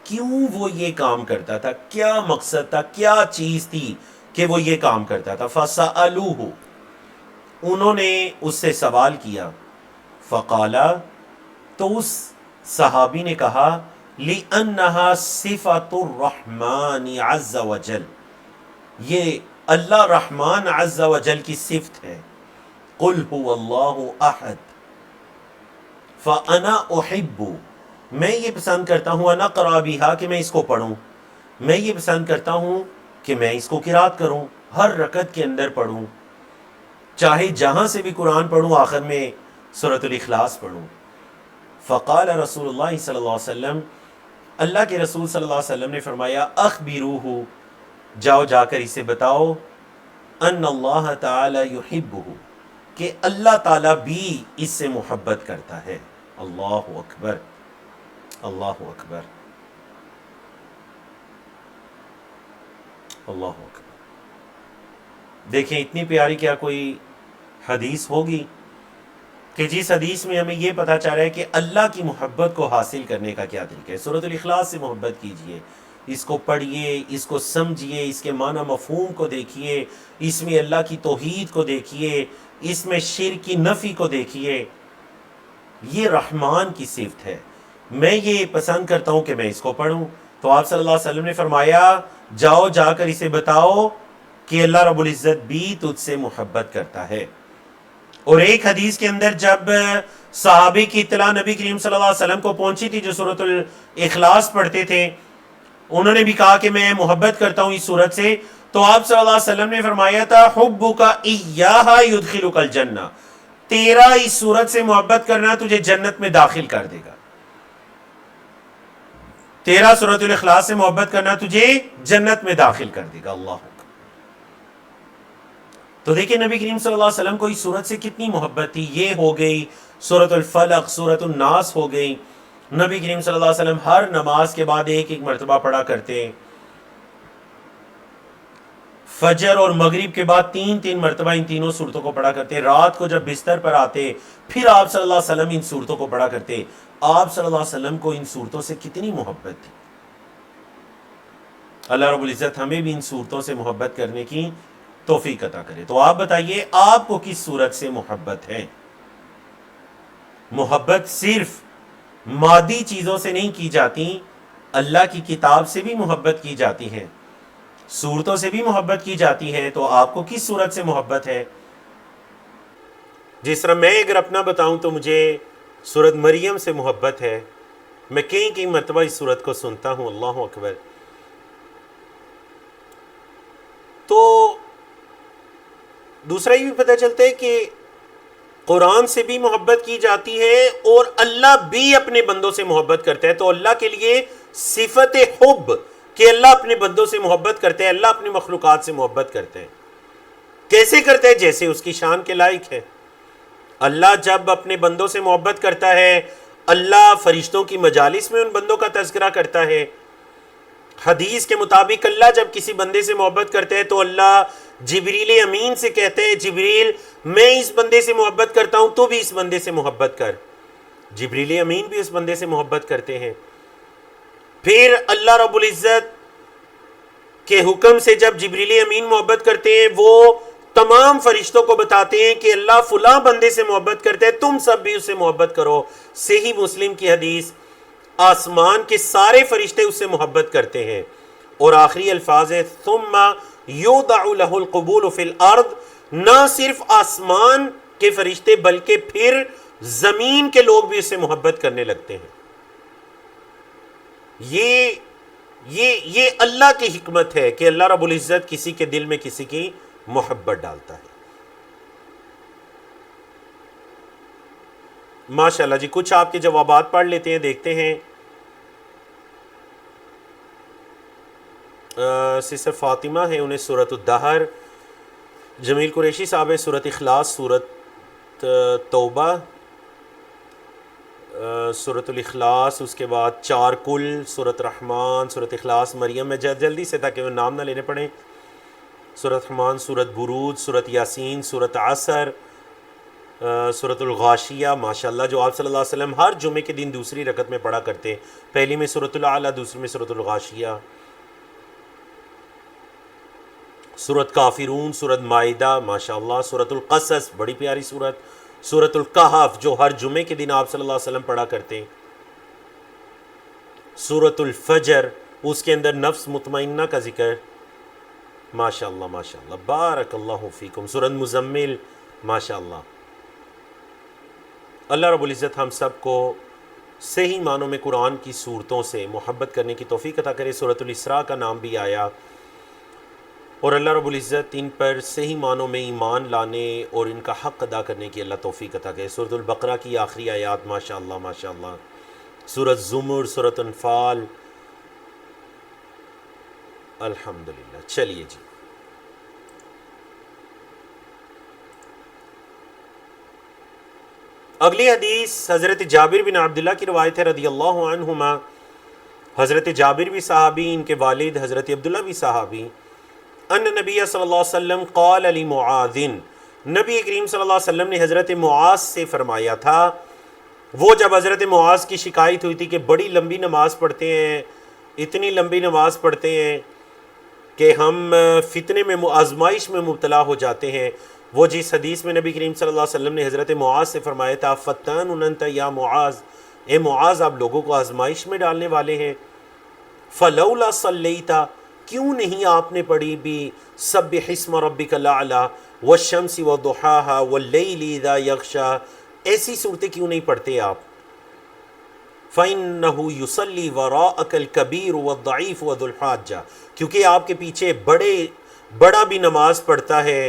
کیوں وہ یہ کام کرتا تھا، کیا مقصد تھا، کیا چیز تھی کہ وہ یہ کام کرتا تھا۔ فَسَأَلُوهُ، انہوں نے اس سے سوال کیا، فقال، تو اس صحابی نے کہا، لِأَنَّهَا صِفَةُ الرَّحْمَنِ عَزَّ وَجَلَ، یہ اللہ رحمان عز و جل کی صفت ہے، قُلْ هُوَ اللَّهُ أَحَدٌ فَأَنَا أُحِبُّ، میں یہ پسند کرتا ہوں، انا قرأ بہا، کہ میں اس کو پڑھوں، میں یہ پسند کرتا ہوں کہ میں اس کو قرات کروں، ہر رکعت کے اندر پڑھوں، چاہے جہاں سے بھی قرآن پڑھوں آخر میں سورۃ الاخلاص پڑھوں۔ فقال رسول اللہ صلی اللہ علیہ وسلم، اللہ کے رسول صلی اللہ علیہ وسلم نے فرمایا، اخبروہ، جاؤ جا کر اسے بتاؤ، ان اللہ تعالی یحبہ، کہ اللہ تعالیٰ بھی اس سے محبت کرتا ہے۔ اللہ اکبر، اللہ اکبر، اللہ اکبر۔ دیکھیں اتنی پیاری کیا کوئی حدیث ہوگی کہ جس حدیث میں ہمیں یہ پتہ چل رہا ہے کہ اللہ کی محبت کو حاصل کرنے کا کیا طریقہ ہے۔ سورۃ الاخلاص سے محبت کیجئے، اس کو پڑھیے، اس کو سمجھیے، اس کے معنی مفہوم کو دیکھیے، اس میں اللہ کی توحید کو دیکھیے، اس میں شرک کی نفی کو دیکھیے، یہ رحمان کی صفت ہے۔ میں یہ پسند کرتا ہوں کہ میں اس کو پڑھوں، تو آپ صلی اللہ علیہ وسلم نے فرمایا، جاؤ جا کر اسے بتاؤ کہ اللہ رب العزت بھی تجھ سے محبت کرتا ہے۔ اور ایک حدیث کے اندر جب صحابی کی اطلاع نبی کریم صلی اللہ علیہ وسلم کو پہنچی تھی جو سورۃ الاخلاص پڑھتے تھے، انہوں نے بھی کہا کہ میں محبت کرتا ہوں اس سورت سے، تو آپ صلی اللہ علیہ وسلم نے فرمایا تھا، حبک ایہا یدخلک الجنہ، تیرا اس سورت سے محبت کرنا تجھے جنت میں داخل کر دے گا، تیرا سورۃ الاخلاص سے محبت کرنا تجھے جنت میں داخل کر دے گا۔ اللہ اکبر۔ تو دیکھیں نبی کریم صلی اللہ علیہ وسلم کو اس سورت سے کتنی محبت تھی۔ یہ ہو گئی سورۃ الفلق، سورۃ الناس ہو گئی، نبی کریم صلی اللہ علیہ وسلم ہر نماز کے بعد ایک ایک مرتبہ پڑھا کرتے ہیں، فجر اور مغرب کے بعد تین تین مرتبہ ان تینوں صورتوں کو پڑھا کرتے، رات کو جب بستر پر آتے پھر آپ صلی اللہ علیہ وسلم ان صورتوں کو پڑھا کرتے۔ آپ صلی اللہ علیہ وسلم کو ان صورتوں سے کتنی محبت تھی۔ اللہ رب العزت ہمیں بھی ان صورتوں سے محبت کرنے کی توفیق عطا کرے۔ تو آپ بتائیے آپ کو کس صورت سے محبت ہے؟ محبت صرف مادی چیزوں سے نہیں کی جاتی، اللہ کی کتاب سے بھی محبت کی جاتی ہے، صورتوں سے بھی محبت کی جاتی ہے۔ تو آپ کو کس صورت سے محبت ہے؟ جس طرح میں اگر اپنا بتاؤں تو مجھے سورۃ مریم سے محبت ہے، میں کئی مرتبہ اس سورت کو سنتا ہوں، اللہ اکبر۔ تو دوسرا یہ بھی پتہ چلتا ہے کہ قرآن سے بھی محبت کی جاتی ہے اور اللہ بھی اپنے بندوں سے محبت کرتا ہے. تو اللہ کے لیے صفت حب کہ اللہ اپنے بندوں سے محبت کرتے ہیں, اللہ اپنی مخلوقات سے محبت کرتے ہیں. کیسے کرتے ہیں؟ جیسے اس کی شان کے لائق ہے. اللہ جب اپنے بندوں سے محبت کرتا ہے, اللہ فرشتوں کی مجالس میں ان بندوں کا تذکرہ کرتا ہے. حدیث کے مطابق اللہ جب کسی بندے سے محبت کرتے ہیں تو اللہ جبریل امین سے کہتے ہیں, جبریل میں اس بندے سے محبت کرتا ہوں, تو بھی اس بندے سے محبت کر. جبریل امین بھی اس بندے سے محبت کرتے ہیں. پھر اللہ رب العزت کے حکم سے جب جبریل امین محبت کرتے ہیں, وہ تمام فرشتوں کو بتاتے ہیں کہ اللہ فلاں بندے سے محبت کرتے ہیں, تم سب بھی اس سے محبت کرو. صحیح مسلم کی حدیث, آسمان کے سارے فرشتے اس سے محبت کرتے ہیں. اور آخری الفاظ ہے ثم یوضع له القبول فی الارض. نہ صرف آسمان کے فرشتے بلکہ پھر زمین کے لوگ بھی اس سے محبت کرنے لگتے ہیں. یہ اللہ کی حکمت ہے کہ اللہ رب العزت کسی کے دل میں کسی کی محبت ڈالتا ہے. ماشاءاللہ جی, کچھ آپ کے جوابات پڑھ لیتے ہیں, دیکھتے ہیں. سسٹر فاطمہ ہے, انہیں سورۃ الدہر. جمیل قریشی صاحب ہے سورۃ اخلاص, سورۃ توبہ, سورۃ الاخلاص, اس کے بعد 4 کل, سورۃ رحمان, سورۃ اخلاص, مریم. میں جلدی سے تاکہ وہ نام نہ لینے پڑیں. سورۃ رحمان, سورۃ بروج, سورۃ یاسین, سورۃ عصر, سورۃ الغاشیہ. ماشاءاللہ, جو آپ صلی اللہ علیہ وسلم ہر جمعے کے دن دوسری رکعت میں پڑھا کرتے. پہلی میں سورۃ الاعلیٰ, دوسری میں سورۃ الغاشیہ. سورۃ کافرون, سورۃ مائدہ, ماشاءاللہ. سورۃ القصص, بڑی پیاری سورت. سورۃ الکہف, جو ہر جمعے کے دن آپ صلی اللہ علیہ وسلم پڑھا کرتے. سورۃ الفجر, اس کے اندر نفس مطمئنہ کا ذکر. ماشاءاللہ ماشاءاللہ, بارک اللہ فیکم. سورۃ مزمل, ماشاءاللہ. اللہ رب العزت ہم سب کو صحیح معنوں میں قرآن کی صورتوں سے محبت کرنے کی توفیق عطا کرے. سورۃ الاسراء کا نام بھی آیا, اور اللہ رب العزت ان پر صحیح معنوں میں ایمان لانے اور ان کا حق ادا کرنے کی اللہ توفیق عطا کرے. سورۃ البقرہ کی آخری آیات, ماشاءاللہ ماشاءاللہ. سورۃ زمر, سورۃ انفال. الحمدللہ. چلیے جی, اگلی حدیث حضرت جابر بن عبداللہ کی روایت ہے رضی اللہ عنہما. حضرت جابر بھی صحابی, ان کے والد حضرت عبداللہ بھی صحابی. ان نبی صلی اللہ علیہ وسلم قال لمعاذ, نبی کریم صلی اللہ علیہ وسلم نے حضرت معاذ سے فرمایا تھا. وہ جب حضرت معاذ کی شکایت ہوئی تھی کہ بڑی لمبی نماز پڑھتے ہیں, اتنی لمبی نماز پڑھتے ہیں کہ ہم فتنے میں, آزمائش میں مبتلا ہو جاتے ہیں. وہ جس حدیث میں نبی کریم صلی اللہ علیہ وسلم نے حضرت معاذ سے فرمایا تھا فتان انت یا معاذ, اے معاذ آپ لوگوں کو آزمائش میں ڈالنے والے ہیں. فلولا صلیتا, کیوں نہیں آپ نے پڑھی بھی سبح اسم ربک الاعلی والشمس وضحاها واللیل اذا یغشا, ایسی صورتیں کیوں نہیں پڑھتے آپ؟ فَإِنَّهُ يُصَلِّي وَرَاءَكَ الْكَبِيرُ وَالضَّعِيفُ وَذُو الْحَاجَّةِ, کیونکہ آپ کے پیچھے بڑا بھی نماز پڑھتا ہے,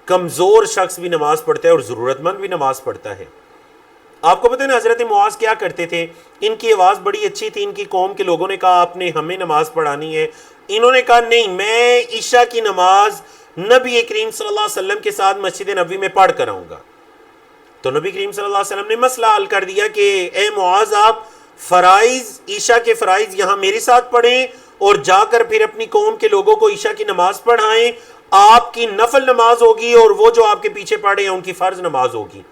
کمزور شخص بھی نماز پڑھتا ہے, اور ضرورت مند بھی نماز پڑھتا ہے. آپ کو پتہ ہے نا حضرت معاذ کیا کرتے تھے؟ ان کی آواز بڑی اچھی تھی. ان کی قوم کے لوگوں نے کہا آپ نے ہمیں نماز پڑھانی ہے. انہوں نے کہا نہیں, میں عشاء کی نماز نبی کریم صلی اللہ علیہ وسلم کے ساتھ مسجد نبوی میں پڑھ کر آؤں گا. تو نبی کریم صلی اللہ علیہ وسلم نے مسئلہ حل کر دیا کہ اے معاذ آپ فرائض, عشاء کے فرائض یہاں میرے ساتھ پڑھیں, اور جا کر پھر اپنی قوم کے لوگوں کو عشاء کی نماز پڑھائیں. آپ کی نفل نماز ہوگی اور وہ جو آپ کے پیچھے پڑھے ہیں ان کی فرض نماز ہوگی.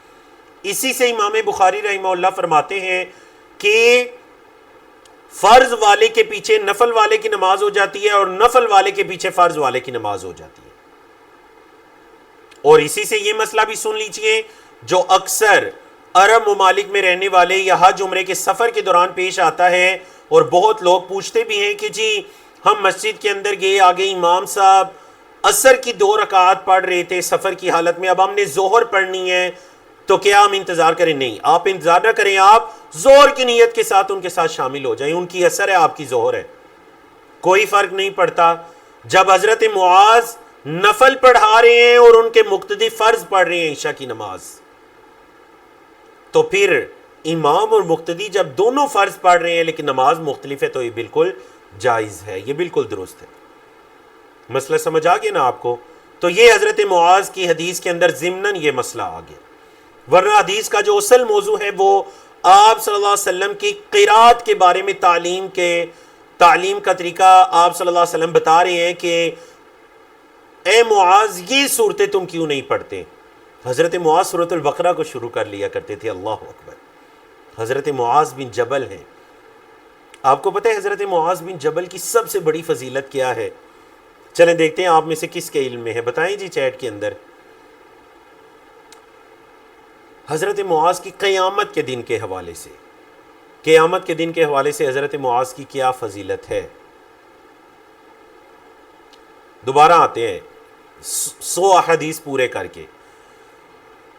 اسی سے امام بخاری رحمہ اللہ فرماتے ہیں کہ فرض والے کے پیچھے نفل والے کی نماز ہو جاتی ہے, اور نفل والے کے پیچھے فرض والے کی نماز ہو جاتی ہے. اور اسی سے یہ مسئلہ بھی سن لیجئے جو اکثر عرب ممالک میں رہنے والے یا حج عمرے کے سفر کے دوران پیش آتا ہے, اور بہت لوگ پوچھتے بھی ہیں کہ جی ہم مسجد کے اندر گئے, آگے امام صاحب عصر کی 2 رکعات پڑھ رہے تھے سفر کی حالت میں, اب ہم نے ظہر پڑھنی ہے, تو کیا ہم انتظار کریں؟ نہیں, آپ انتظار نہ کریں, آپ ظہر کی نیت کے ساتھ ان کے ساتھ شامل ہو جائیں. ان کی عصر ہے, آپ کی ظہر ہے, کوئی فرق نہیں پڑتا. جب حضرت معاذ نفل پڑھا رہے ہیں اور ان کے مقتدی فرض پڑھ رہے ہیں عشاء کی نماز، تو پھر امام اور مقتدی جب دونوں فرض پڑھ رہے ہیں لیکن نماز مختلف ہے تو یہ بالکل جائز ہے، یہ بالکل درست ہے۔ مسئلہ سمجھ آ گیا نا آپ کو؟ تو یہ حضرت معاذ کی حدیث کے اندر ضمناً یہ مسئلہ آ گیا، ورنہ حدیث کا جو اصل موضوع ہے وہ آپ صلی اللہ علیہ وسلم کی قرات کے بارے میں تعلیم کا طریقہ آپ صلی اللہ علیہ وسلم بتا رہے ہیں کہ اے معاذ یہ صورتیں تم کیوں نہیں پڑھتے؟ حضرت معاذ سورۃ البقرہ کو شروع کر لیا کرتے تھے۔ اللہ اکبر! حضرت معاذ بن جبل ہیں۔ آپ کو پتہ ہے حضرت معاذ بن جبل کی سب سے بڑی فضیلت کیا ہے؟ چلیں دیکھتے ہیں آپ میں سے کس کے علم میں ہے، بتائیں جی چیٹ کے اندر۔ حضرت معاذ کی قیامت کے دن کے حوالے سے، قیامت کے دن کے حوالے سے حضرت معاذ کی کیا فضیلت ہے؟ دوبارہ آتے ہیں 100 احادیث پورے کر کے۔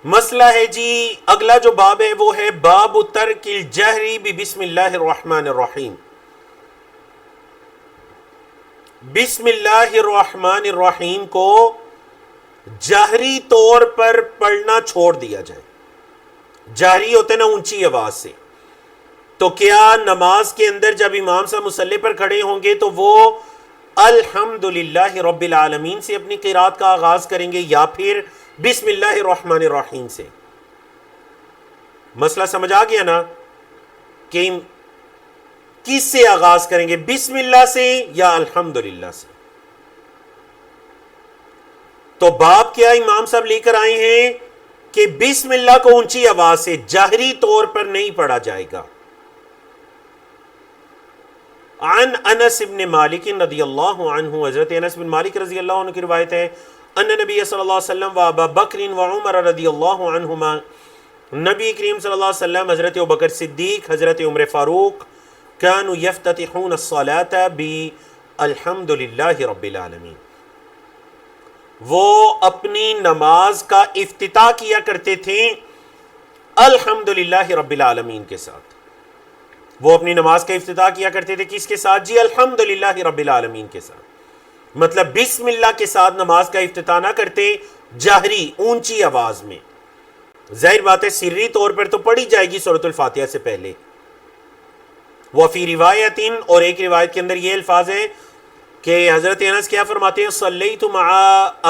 مسئلہ ہے جی اگلا جو باب ہے وہ ہے باب ترک الجہر بسم اللہ الرحمن الرحیم۔ بسم اللہ الرحمن الرحیم کو جہری طور پر پڑھنا چھوڑ دیا جائے۔ جہری ہوتے نا اونچی آواز سے، تو کیا نماز کے اندر جب امام صاحب مصلی پر کھڑے ہوں گے تو وہ الحمدللہ رب العالمین سے اپنی قرات کا آغاز کریں گے یا پھر بسم اللہ الرحمن الرحیم سے؟ مسئلہ سمجھ آ گیا نا کہ کس سے آغاز کریں گے، بسم اللہ سے یا الحمدللہ سے؟ تو باب کیا امام صاحب لے کر آئے ہیں کہ بسم اللہ کو اونچی آواز سے جہری طور پر نہیں پڑھا جائے گا۔ عن انس بن مالک رضی اللہ عنہ، حضرت انس بن مالک رضی اللہ عنہ کی روایت ہے، ان نبی صلی اللہ علیہ وسلم و ابا بکر و عمر رضی اللہ عنہما، نبی کریم صلی اللہ علیہ وسلم، حضرت ابوبکر صدیق، حضرت عمر فاروق، كانوا يفتتحون الصلاة بالحمد للہ رب العالمین، وہ اپنی نماز کا افتتاح کیا کرتے تھے الحمدللہ رب العالمین کے ساتھ۔ وہ اپنی نماز کا افتتاح کیا کرتے تھے کس کے ساتھ جی؟ الحمدللہ رب العالمین کے ساتھ۔ مطلب بسم اللہ کے ساتھ نماز کا افتتاح نہ کرتے، جہری اونچی آواز میں۔ ظاہر بات ہے سری طور پر تو پڑھی جائے گی سورۃ الفاتحہ سے پہلے۔ وفی روایت، اور ایک روایت کے اندر یہ الفاظ ہیں کہ حضرت انس کیا فرماتے ہیں، صلیت مع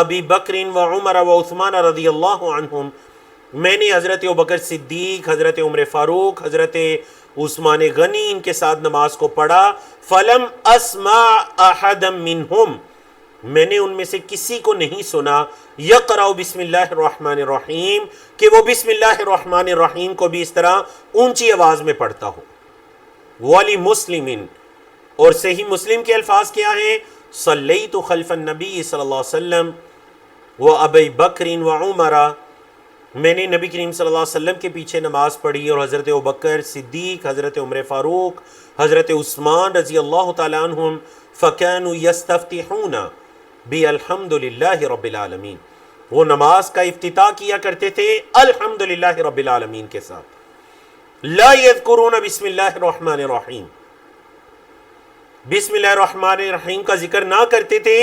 ابی بکر و عمر و عثمان رضی اللہ عنہم، میں نے حضرت ابوبکر صدیق، حضرت عمر فاروق، حضرت عثمان غنی ان کے ساتھ نماز کو پڑھا، فلم اسمع احدا منہم، میں نے ان میں سے کسی کو نہیں سنا، یقرأ بسم اللہ الرحمن الرحیم، کہ وہ بسم اللہ الرحمن الرحیم کو بھی اس طرح اونچی آواز میں پڑھتا ہو۔ ولی مسلم، اور صحیح مسلم کے الفاظ کیا ہیں، صلیت خلف النبی صلی اللہ علیہ وسلم و ابی بکر و عمر، میں نے نبی کریم صلی اللہ علیہ وسلم کے پیچھے نماز پڑھی اور حضرت ابوبکر صدیق، حضرت عمر فاروق، حضرت عثمان رضی اللہ تعالی عنہم، فکانوا یستفتحون بالحمدللہ رب العالمین، وہ نماز کا افتتاح کیا کرتے تھے الحمدللہ رب العالمین کے ساتھ۔ لا یذکرون بسم اللہ الرحمن الرحیم، بسم اللہ الرحمن الرحیم کا ذکر نہ کرتے تھے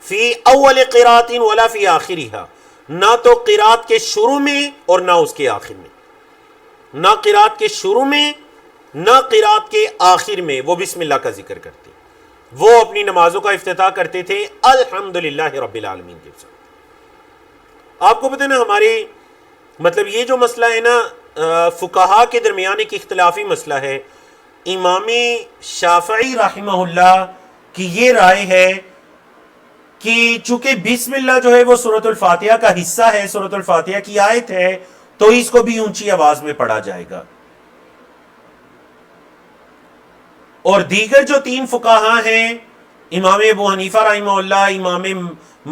فی اول قرات ولا فی آخرها، نہ تو قرات کے شروع میں اور نہ اس کے آخر میں، نہ قرات کے شروع میں نہ قرات کے آخر میں وہ بسم اللہ کا ذکر کرتے، وہ اپنی نمازوں کا افتتاح کرتے تھے الحمدللہ رب العالمین کے ساتھ۔ آپ کو پتہ نا ہمارے مطلب یہ جو مسئلہ ہے نا فقہا کے درمیان ایک اختلافی مسئلہ ہے۔ امام شافعی رحمہ اللہ کی یہ رائے ہے کہ چونکہ بسم اللہ جو ہے وہ سورۃ الفاتحہ کا حصہ ہے، سورۃ الفاتحہ کی آیت ہے، تو اس کو بھی اونچی آواز میں پڑھا جائے گا۔ اور دیگر جو 3 فقہا ہیں، امام ابو حنیفہ رحمہ اللہ، امام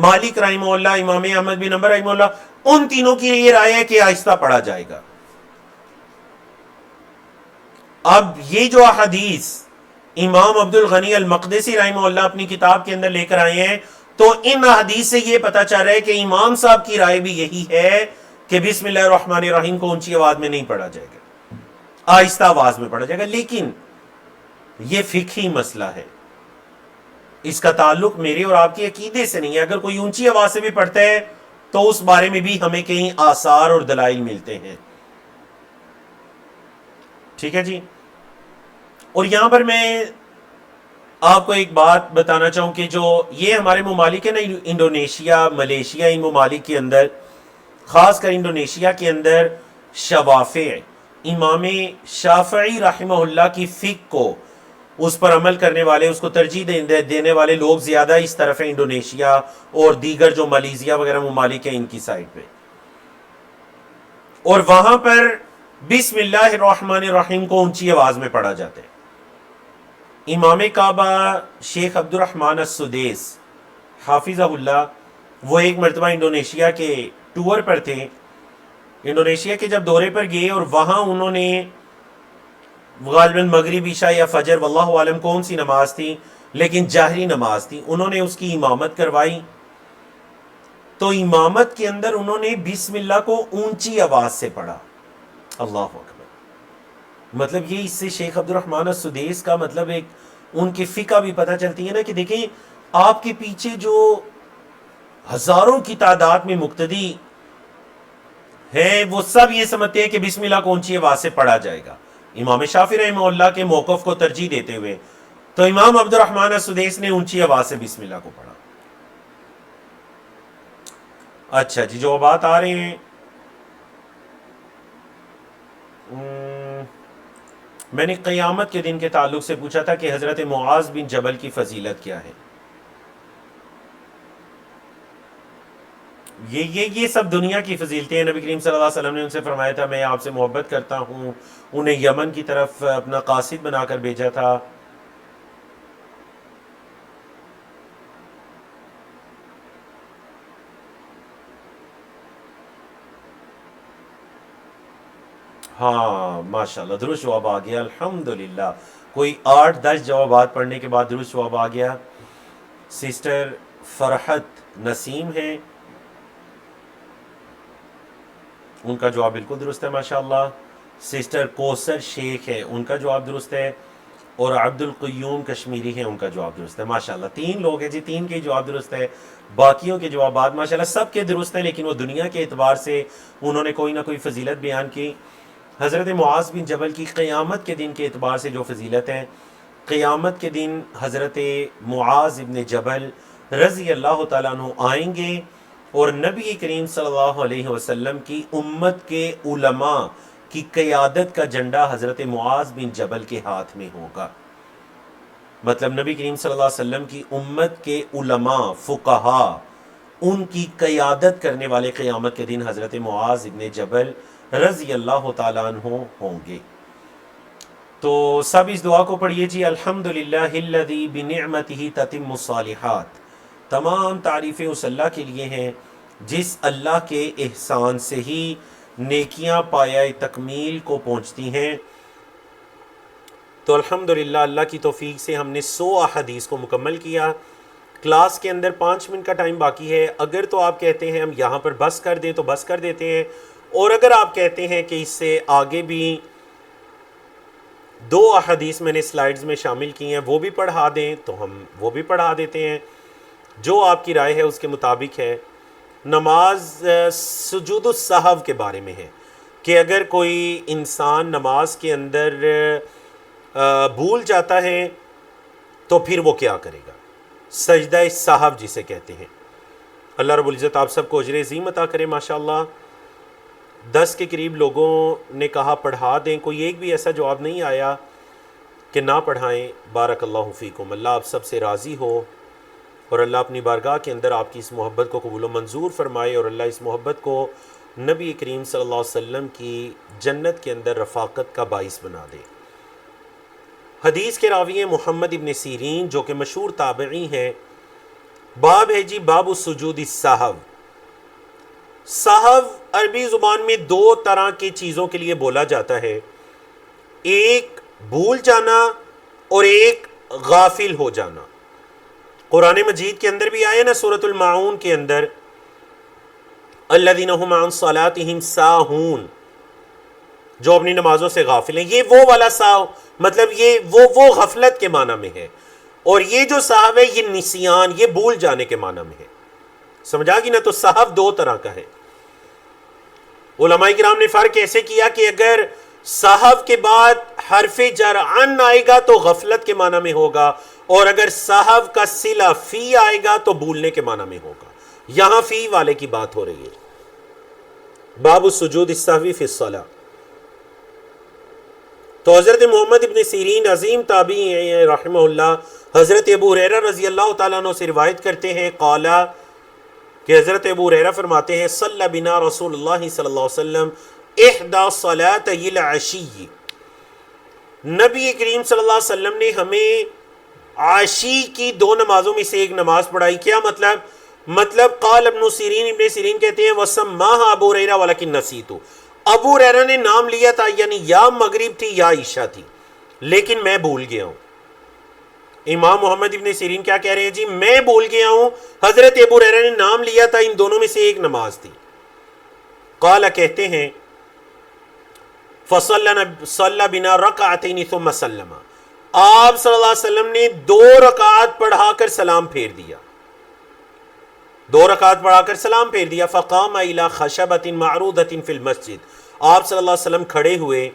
مالک رحمہ اللہ، امام احمد بن حنبل رحمہ اللہ، ان تینوں کی یہ رائے ہے کہ آہستہ پڑھا جائے گا۔ اب یہ جو احادیث امام عبد الغنی المقدسی رحمہ اللہ اپنی کتاب کے اندر لے کر آئے ہیں، تو ان احادیث سے یہ پتہ چل رہا ہے کہ امام صاحب کی رائے بھی یہی ہے کہ بسم اللہ الرحمن الرحیم کو اونچی آواز میں نہیں پڑھا جائے گا، آہستہ آواز میں پڑھا جائے گا۔ لیکن یہ فقہی مسئلہ ہے، اس کا تعلق میرے اور آپ کے عقیدے سے نہیں ہے. اگر کوئی اونچی آواز سے بھی پڑھتا ہے تو اس بارے میں بھی ہمیں کہیں آثار اور دلائل ملتے ہیں. ٹھیک ہے جی. اور یہاں پر میں آپ کو ایک بات بتانا چاہوں کہ جو یہ ہمارے ممالک ہیں نا، انڈونیشیا، ملیشیا، ان ممالک کے اندر، خاص کر انڈونیشیا کے اندر، شوافع، امام شافعی رحمہ اللہ کی فقہ کو، اس پر عمل کرنے والے، اس کو ترجیح دینے والے لوگ زیادہ اس طرف ہیں، انڈونیشیا اور دیگر جو ملیزیا وغیرہ ممالک ہیں ان کی سائڈ پہ. اور وہاں پر بسم اللہ الرحمن الرحیم کو اونچی آواز میں پڑھا جاتا ہے. امام کعبہ شیخ عبد الرحمن السدیس حافظہ اللہ، وہ ایک مرتبہ انڈونیشیا کے ٹور پر تھے. انڈونیشیا کے جب دورے پر گئے اور وہاں انہوں نے غالباً مغرب، عشاء یا فجر، واللہ عالم کون سی نماز تھی، لیکن جاہری نماز تھی، انہوں نے اس کی امامت کروائی. تو امامت کے اندر انہوں نے بسم اللہ کو اونچی آواز سے پڑھا. اللہ اکبر. مطلب یہ اس سے شیخ عبد الرحمن السدیس کا مطلب ایک ان کی فقہ بھی پتہ چلتی ہے نا، کہ دیکھیں آپ کے پیچھے جو ہزاروں کی تعداد میں مقتدی ہیں وہ سب یہ سمجھتے ہیں کہ بسم اللہ کو اونچی آواز سے پڑھا جائے گا، امام شافعی رحمہ اللہ کے موقف کو ترجیح دیتے ہوئے. تو امام عبد الرحمن السدیس نے اونچی آواز سے بسم اللہ کو پڑھا. اچھا جی، جو بات آ رہے ہیں، میں نے قیامت کے دن کے تعلق سے پوچھا تھا کہ حضرت معاذ بن جبل کی فضیلت کیا ہے. یہ سب دنیا کی فضیلتیں ہیں. نبی کریم صلی اللہ علیہ وسلم نے ان سے فرمایا تھا میں آپ سے محبت کرتا ہوں. انہیں یمن کی طرف اپنا قاصد بنا کر بھیجا تھا. ہاں ماشاءاللہ، درست جواب آ گیا الحمدللہ. کوئی 8-10 جوابات پڑھنے کے بعد درست جواب آ گیا. سسٹر فرحت نسیم ہیں، ان کا جواب بالکل درست ہے ماشاءاللہ. سسٹر کوثر شیخ ہے، ان کا جواب درست ہے. اور عبد القیوم کشمیری ہے، ان کا جواب درست ہے ماشاءاللہ. 3 لوگ ہیں جی، 3 کے جواب درست ہے. باقیوں کے جوابات ماشاءاللہ سب کے درست ہیں، لیکن وہ دنیا کے اعتبار سے انہوں نے کوئی نہ کوئی فضیلت بیان کی. حضرت معاذ بن جبل کی قیامت کے دن کے اعتبار سے جو فضیلت ہیں، قیامت کے دن حضرت معاذ بن جبل رضی اللہ تعالیٰ عنہ آئیں گے اور نبی کریم صلی اللہ علیہ وسلم کی امت کے علماء کی قیادت کا جھنڈا حضرت معاذ بن جبل کے ہاتھ میں ہوگا. مطلب نبی کریم صلی اللہ علیہ وسلم کی امت کے علماء، فقہا، ان کی قیادت کرنے والے قیامت کے دن حضرت معاذ بن جبل رضی اللہ تعالیٰ عنہ ہوں گے. تو سب اس دعا کو پڑھیے جی. الحمدللہ الذی بنعمتہ تتم الصالحات. تمام تعریفیں اس اللہ کے لیے ہیں جس اللہ کے احسان سے ہی نیکیاں پایہ تکمیل کو پہنچتی ہیں. تو الحمدللہ اللہ کی توفیق سے ہم نے 100 احادیث کو مکمل کیا. کلاس کے اندر 5 منٹ کا ٹائم باقی ہے. اگر تو آپ کہتے ہیں ہم یہاں پر بس کر دیں تو بس کر دیتے ہیں، اور اگر آپ کہتے ہیں کہ اس سے آگے بھی 2 احادیث میں نے سلائیڈز میں شامل کی ہیں وہ بھی پڑھا دیں تو ہم وہ بھی پڑھا دیتے ہیں. جو آپ کی رائے ہے اس کے مطابق ہے. نماز سجود السہو کے بارے میں ہے کہ اگر کوئی انسان نماز کے اندر بھول جاتا ہے تو پھر وہ کیا کرے گا. سجدہ سہو جسے کہتے ہیں. اللہ رب العزت آپ سب کو اجر عظیم عطا کرے ماشاءاللہ. 10 کے قریب لوگوں نے کہا پڑھا دیں، کوئی ایک بھی ایسا جواب نہیں آیا کہ نہ پڑھائیں. بارک اللہ فیکم. اللہ آپ سب سے راضی ہو اور اللہ اپنی بارگاہ کے اندر آپ کی اس محبت کو قبول و منظور فرمائے، اور اللہ اس محبت کو نبی کریم صلی اللہ علیہ وسلم کی جنت کے اندر رفاقت کا باعث بنا دے. حدیث کے راوی ہیں محمد ابن سیرین جو کہ مشہور تابعی ہیں. باب ہے جی باب السجود السہو. سہو عربی زبان میں 2 طرح کی چیزوں کے لیے بولا جاتا ہے، ایک بھول جانا اور ایک غافل ہو جانا. قرآن مجید کے اندر بھی آیا نا سورۃ الماعون کے اندر الذین هم عن صلاتهم ساہون، جو اپنی نمازوں سے غافل ہیں. یہ وہ والا ساہو، مطلب یہ وہ غفلت کے معنی میں ہے. اور یہ جو سہو ہے یہ نسیان، یہ بھول جانے کے معنی میں ہے، سمجھا گی نا؟ تو سہو دو طرح کا ہے۔ علماء کرام نے فرق ایسے کیا کہ اگر سہو کے بعد حرف جر عن آئے گا تو غفلت کے معنی میں ہوگا، اور اگر سہو کا صلہ فی آئے گا تو بھولنے کے معنی میں ہوگا۔ یہاں فی والے کی بات ہو رہی ہے۔ باب السجود السہوی فی الصلاۃ۔ تو حضرت محمد ابن سیرین عظیم تابعی ہیں رحمہ اللہ، حضرت ابو ہریرہ رضی اللہ تعالیٰ عنہ سے روایت کرتے ہیں، قالا کہ حضرت ابو ہریرہ فرماتے ہیں، صلی بنا رسول اللہ صلی اللہ علیہ وسلم احدى صلاتي العشی، نبی کریم صلی اللہ علیہ وسلم نے ہمیں عشی کی دو نمازوں میں سے ایک نماز پڑھائی۔ کیا مطلب قال ابن سیرین کہتے ہیں وسماها ابو ہریرہ ولکن نسیت، ابو ہریرہ نے نام لیا تھا، یعنی یا مغرب تھی یا عشاء تھی، لیکن میں بھول گیا ہوں۔ امام محمد ابن سیرین کیا کہہ رہے ہیں؟ جی میں بھول گیا ہوں، حضرت ابو ہریرہ نے نام لیا تھا، ان دونوں میں سے ایک نماز تھی۔ قال کہتے ہیں فصلی بنا رکعتین ثم سلم، آپ صلی اللہ علیہ وسلم نے 2 رکعات پڑھا کر سلام پھیر دیا، 2 رکعات پڑھا کر سلام پھیر دیا۔ فقام الی خشبۃ معروضۃ فی المسجد، آپ صلی اللہ علیہ وسلم کھڑے ہوئے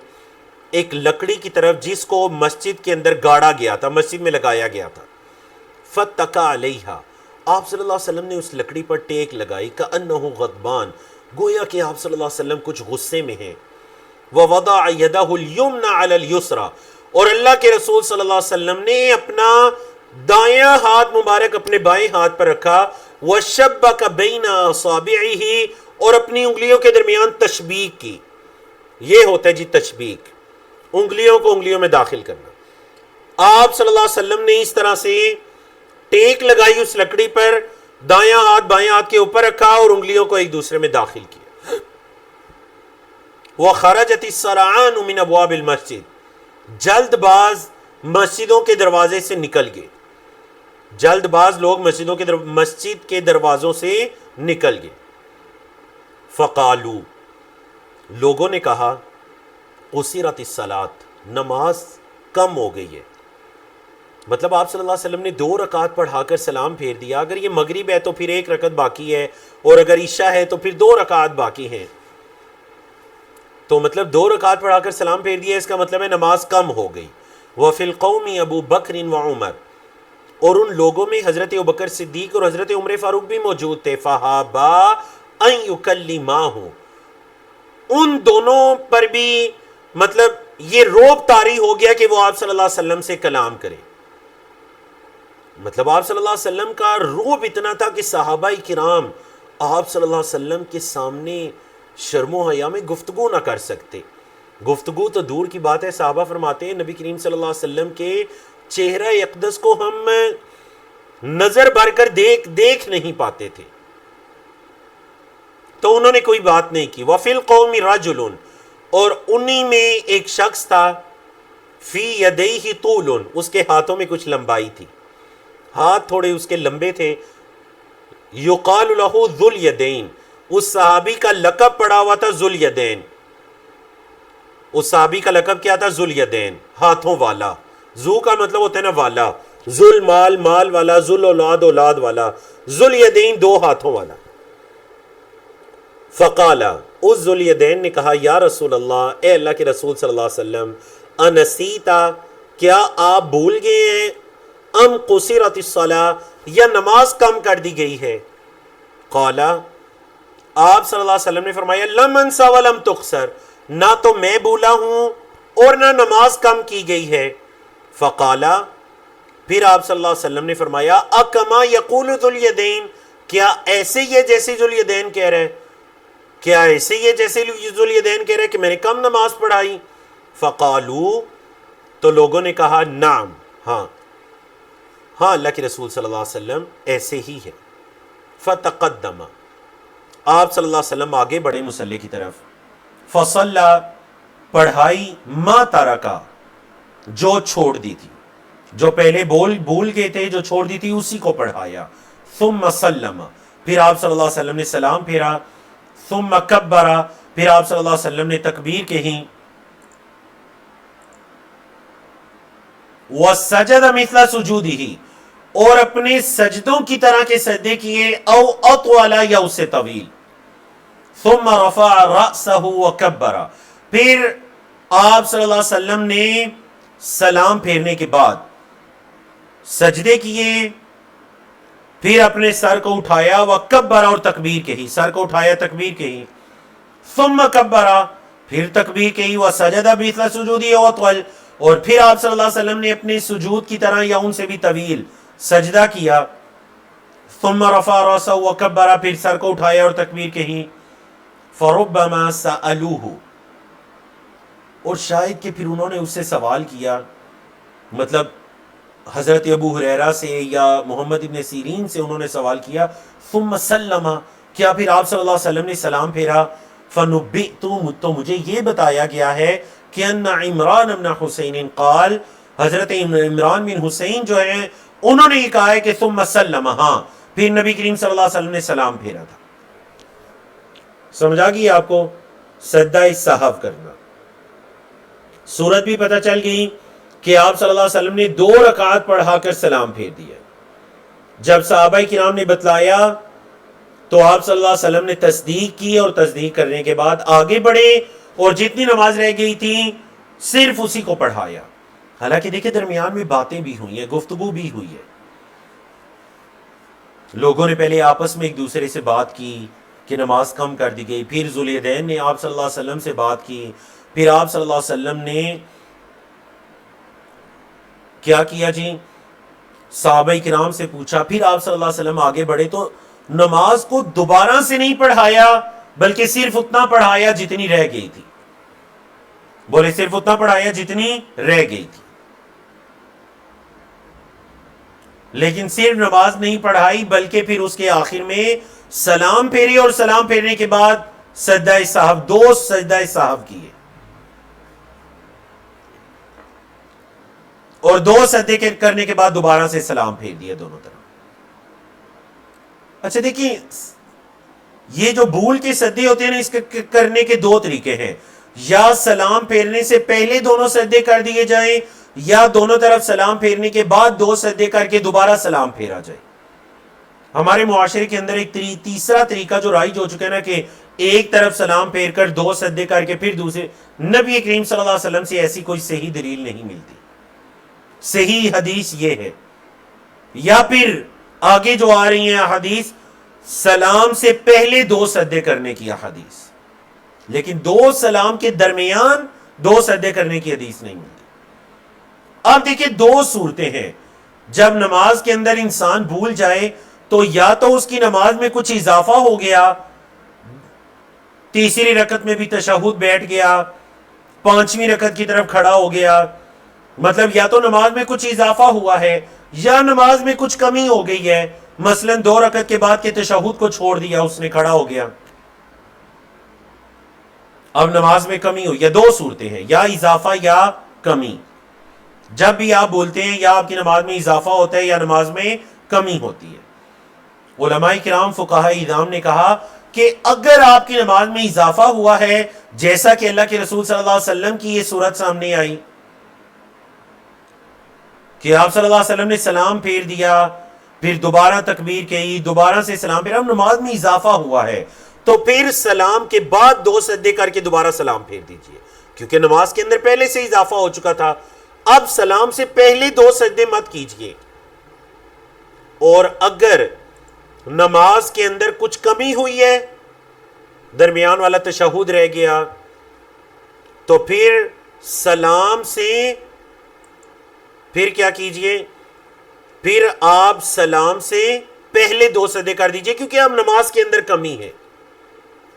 ایک لکڑی کی طرف جس کو مسجد کے اندر گاڑا گیا تھا، مسجد میں لگایا گیا تھا۔ فتکا علیہا، آپ صلی اللہ علیہ وسلم نے اس لکڑی پر ٹیک لگائی، کأنہ غضبان، گویا کہ آپ صلی اللہ علیہ وسلم کچھ غصے میں ہیں۔ ووضع یدہ الیمنی علی الیسری، اور اللہ کے رسول صلی اللہ علیہ وسلم نے اپنا دایاں ہاتھ مبارک اپنے بائیں ہاتھ پر رکھا، وشبک بین اصابعہ، اور اپنی انگلیوں کے درمیان تشبیک کی۔ یہ ہوتا ہے جی تشبیک، انگلیوں کو انگلیوں میں داخل کرنا۔ آپ صلی اللہ علیہ وسلم نے اس طرح سے ٹیک لگائی اس لکڑی پر، دایاں ہاتھ بائیں ہاتھ کے اوپر رکھا اور انگلیوں کو ایک دوسرے میں داخل کیا۔ وَخَرَجَتِ السَّرَعَانُ مِنْ أَبْوَابِ الْمَسْجِدِ، جلد باز مسجدوں کے دروازے سے نکل گئے، جلد باز لوگ مسجد کے دروازوں سے نکل گئے۔ فَقَالُوا، لوگوں نے کہا، قُصِرَتِ الصَّلَاةُ، نماز کم ہو گئی ہے۔ مطلب آپ صلی اللہ علیہ وسلم نے 2 رکعت پڑھا کر سلام پھیر دیا، اگر یہ مغرب ہے تو پھر 1 رکعت باقی ہے، اور اگر عشاء ہے تو پھر 2 رکعت باقی ہیں، تو مطلب 2 رکعت پڑھا کر سلام پھیر دیا، اس کا مطلب ہے نماز کم ہو گئی۔ وَفِي الْقَوْمِ ابو بکر وعمر، اور ان لوگوں میں حضرت ابوبکر صدیق اور حضرت عمر فاروق بھی موجود تھے۔ فَحَابَا أَن يُكَلِّمَاهُ، ان دونوں پر بھی مطلب یہ روب طاری ہو گیا کہ وہ آپ صلی اللہ علیہ وسلم سے کلام کریں۔ مطلب آپ صلی اللہ علیہ وسلم کا روب اتنا تھا کہ صحابہ کرام آپ صلی اللہ علیہ وسلم کے سامنے شرم و حیا میں گفتگو نہ کر سکتے۔ گفتگو تو دور کی بات ہے، صحابہ فرماتے ہیں نبی کریم صلی اللہ علیہ وسلم کے چہرہ اقدس کو ہم نظر بھر کر دیکھ نہیں پاتے تھے، تو انہوں نے کوئی بات نہیں کی۔ وَفِي الْقَوْمِ رَجُلٌ، اور انہی میں ایک شخص تھا، فِي يَدَيْهِ طُولٌ، اس کے ہاتھوں میں کچھ لمبائی تھی، ہاتھ تھوڑے اس کے لمبے تھے۔ يُقَالُ لَهُ ذُو الْيَدَيْنِ، اس صحابی کا لقب پڑا ہوا تھا ذو الیدین، اس صحابی کا لقب کیا تھا؟ ذو الیدین، ہاتھوں والا۔ ذو کا مطلب ہوتا ہے نا والا، ذو المال مال والا، ذو الاولاد اولاد والا، ذو الیدین 2 ہاتھوں والا۔ فقال، اس ذو الیدین نے کہا، یا رسول اللہ، اے اللہ کے رسول صلی اللہ علیہ وسلم، انسیتا، کیا آپ بھول گئے ہیں؟ ام قصرت الصلاۃ، یا نماز کم کر دی گئی ہے؟ قال، آپ صلی اللہ علیہ وسلم نے فرمایا، لم انسا ولم تقصر، نہ تو میں بھولا ہوں اور نہ نماز کم کی گئی ہے۔ فقالا، پھر آپ صلی اللہ علیہ وسلم نے فرمایا، اکما یقول ذو الیدین، کیا ایسے ہی ہے جیسے ذو الیدین کہہ رہے، کیا ایسے ہی ہے جیسے ذو الیدین کہہ رہے کہ میں نے کم نماز پڑھائی؟ فقالو، تو لوگوں نے کہا، نعم، ہاں اللہ کے رسول صلی اللہ علیہ وسلم ایسے ہی ہے۔ فتقدم، آپ صلی اللہ علیہ وسلم آگے بڑھے مصلی کی طرف، فصلی، پڑھائی، ما ترکا، جو چھوڑ دی تھی، جو پہلے بھول گئے تھے، جو چھوڑ دی تھی اسی کو پڑھایا۔ ثم سلم، پھر آپ صلی اللہ علیہ وسلم نے سلام پھیرا۔ ثم کبر، پھر آپ صلی اللہ علیہ وسلم نے تکبیر کہی۔ وَسَجَدَ مِثْلَ سُجُودِهِ اور اپنے سجدوں کی طرح کے سجدے کیے او اطول یا اس سے طویل ثم رفع رأسه وكبر پھر آپ صلی اللہ علیہ وسلم نے سلام پھیرنے کے بعد سجدے کیے پھر اپنے سر کو اٹھایا وکبر اور تکبیر کہی سر کو اٹھایا تکبیر کہی ثم کبر پھر تکبیر کہی وسجد مثل سجودی او اطول اور پھر آپ صلی اللہ علیہ وسلم نے اپنے سجود کی طرح یا ان سے بھی طویل سجدہ کیا ثم رفع رأسه وكبر پھر سر کو اٹھایا اور تکبیر کہی فربما سألوه اور شاید کہ پھر انہوں نے اس سے سوال کیا مطلب حضرت ابو ہریرہ سے یا محمد ابن سیرین سے انہوں نے سوال کیا ثم سلم کیا پھر آپ صلی اللہ علیہ وسلم نے سلام پھیرا فنبئت تو مجھے یہ بتایا گیا ہے کہ ان عمران بن حسین قال حضرت عمران بن حسین جو ہیں انہوں نے یہ کہا ہے کہ ثم سلم ہاں پھر نبی کریم صلی اللہ علیہ وسلم نے سلام پھیرا تھا. سمجھا گئی آپ کو سجدہ سہو کرنا. صورت بھی پتہ چل گئی کہ آپ صلی اللہ علیہ وسلم نے 2 رکعات پڑھا کر سلام پھیر دیا. جب صحابہ کرام نے بتلایا تو آپ صلی اللہ علیہ وسلم نے تصدیق کی اور تصدیق کرنے کے بعد آگے بڑھے اور جتنی نماز رہ گئی تھی صرف اسی کو پڑھایا. حالانکہ دیکھیں درمیان میں باتیں بھی ہوئی ہیں, گفتگو بھی ہوئی ہے. لوگوں نے پہلے آپس میں ایک دوسرے سے بات کی کہ نماز کم کر دی گئی, پھر ذوالدین نے آپ صلی اللہ علیہ وسلم سے بات کی, پھر آپ صلی اللہ علیہ وسلم نے کیا کیا جی صحابہ کرام سے پوچھا, پھر آپ صلی اللہ علیہ وسلم آگے بڑھے تو نماز کو دوبارہ سے نہیں پڑھایا بلکہ صرف اتنا پڑھایا جتنی رہ گئی تھی. بولے صرف اتنا پڑھایا جتنی رہ گئی تھی, لیکن صرف نماز نہیں پڑھائی بلکہ پھر اس کے آخر میں سلام پھیری اور سلام پھیرنے کے بعد سجدہ سہو 2 سجدہ سہو کیے اور 2 سجدے کرنے کے بعد دوبارہ سے سلام پھیر دیے دونوں طرف. اچھا دیکھیں یہ جو بھول کے سجدے ہوتے ہیں نا اس کے کرنے کے 2 طریقے ہیں, یا سلام پھیرنے سے پہلے دونوں سجدے کر دیے جائیں یا دونوں طرف سلام پھیرنے کے بعد 2 سجدے کر کے دوبارہ سلام پھیرا جائے. ہمارے معاشرے کے اندر ایک تیسرا طریقہ جو رائج ہو چکا ہے نا کہ ایک طرف سلام پھیر کر 2 سجدے کر کے پھر دوسرے. نبی کریم صلی اللہ علیہ وسلم سے ایسی کوئی صحیح دلیل نہیں ملتی. صحیح حدیث یہ ہے, یا پھر آگے جو آ رہی ہیں حدیث سلام سے پہلے 2 سجدے کرنے کی حدیث, لیکن 2 سلام کے درمیان 2 سجدے کرنے کی حدیث نہیں ملتی. اب دیکھیں 2 صورتیں ہیں. جب نماز کے اندر انسان بھول جائے تو یا تو اس کی نماز میں کچھ اضافہ ہو گیا, تیسری رکعت میں بھی تشہد بیٹھ گیا, 5ویں رکعت کی طرف کھڑا ہو گیا, مطلب یا تو نماز میں کچھ اضافہ ہوا ہے یا نماز میں کچھ کمی ہو گئی ہے. مثلا 2 رکعت کے بعد کے تشہد کو چھوڑ دیا, اس نے کھڑا ہو گیا, اب نماز میں کمی ہو. یا 2 صورتیں ہیں, یا اضافہ یا کمی. جب بھی آپ بولتے ہیں یا آپ کی نماز میں اضافہ ہوتا ہے یا نماز میں کمی ہوتی ہے. علماء کرام فقہاء اعظام نے کہا کہ اگر آپ کی نماز میں اضافہ ہوا ہے جیسا کہ اللہ کے رسول صلی اللہ علیہ وسلم کی یہ صورت سامنے آئی کہ آپ صلی اللہ علیہ وسلم نے سلام پھیر دیا, پھر دوبارہ تکبیر کہی, دوبارہ سے سلام پھیرا, اب نماز میں اضافہ ہوا ہے تو پھر سلام کے بعد 2 سجدے کر کے دوبارہ سلام پھیر دیجئے, کیونکہ نماز کے اندر پہلے سے اضافہ ہو چکا تھا. اب سلام سے پہلے 2 سجدے مت کیجئے. اور اگر نماز کے اندر کچھ کمی ہوئی ہے, درمیان والا تشہد رہ گیا, تو پھر سلام سے پھر کیا کیجئے, پھر آپ سلام سے پہلے 2 سجدے کر دیجئے, کیونکہ اب نماز کے اندر کمی ہے.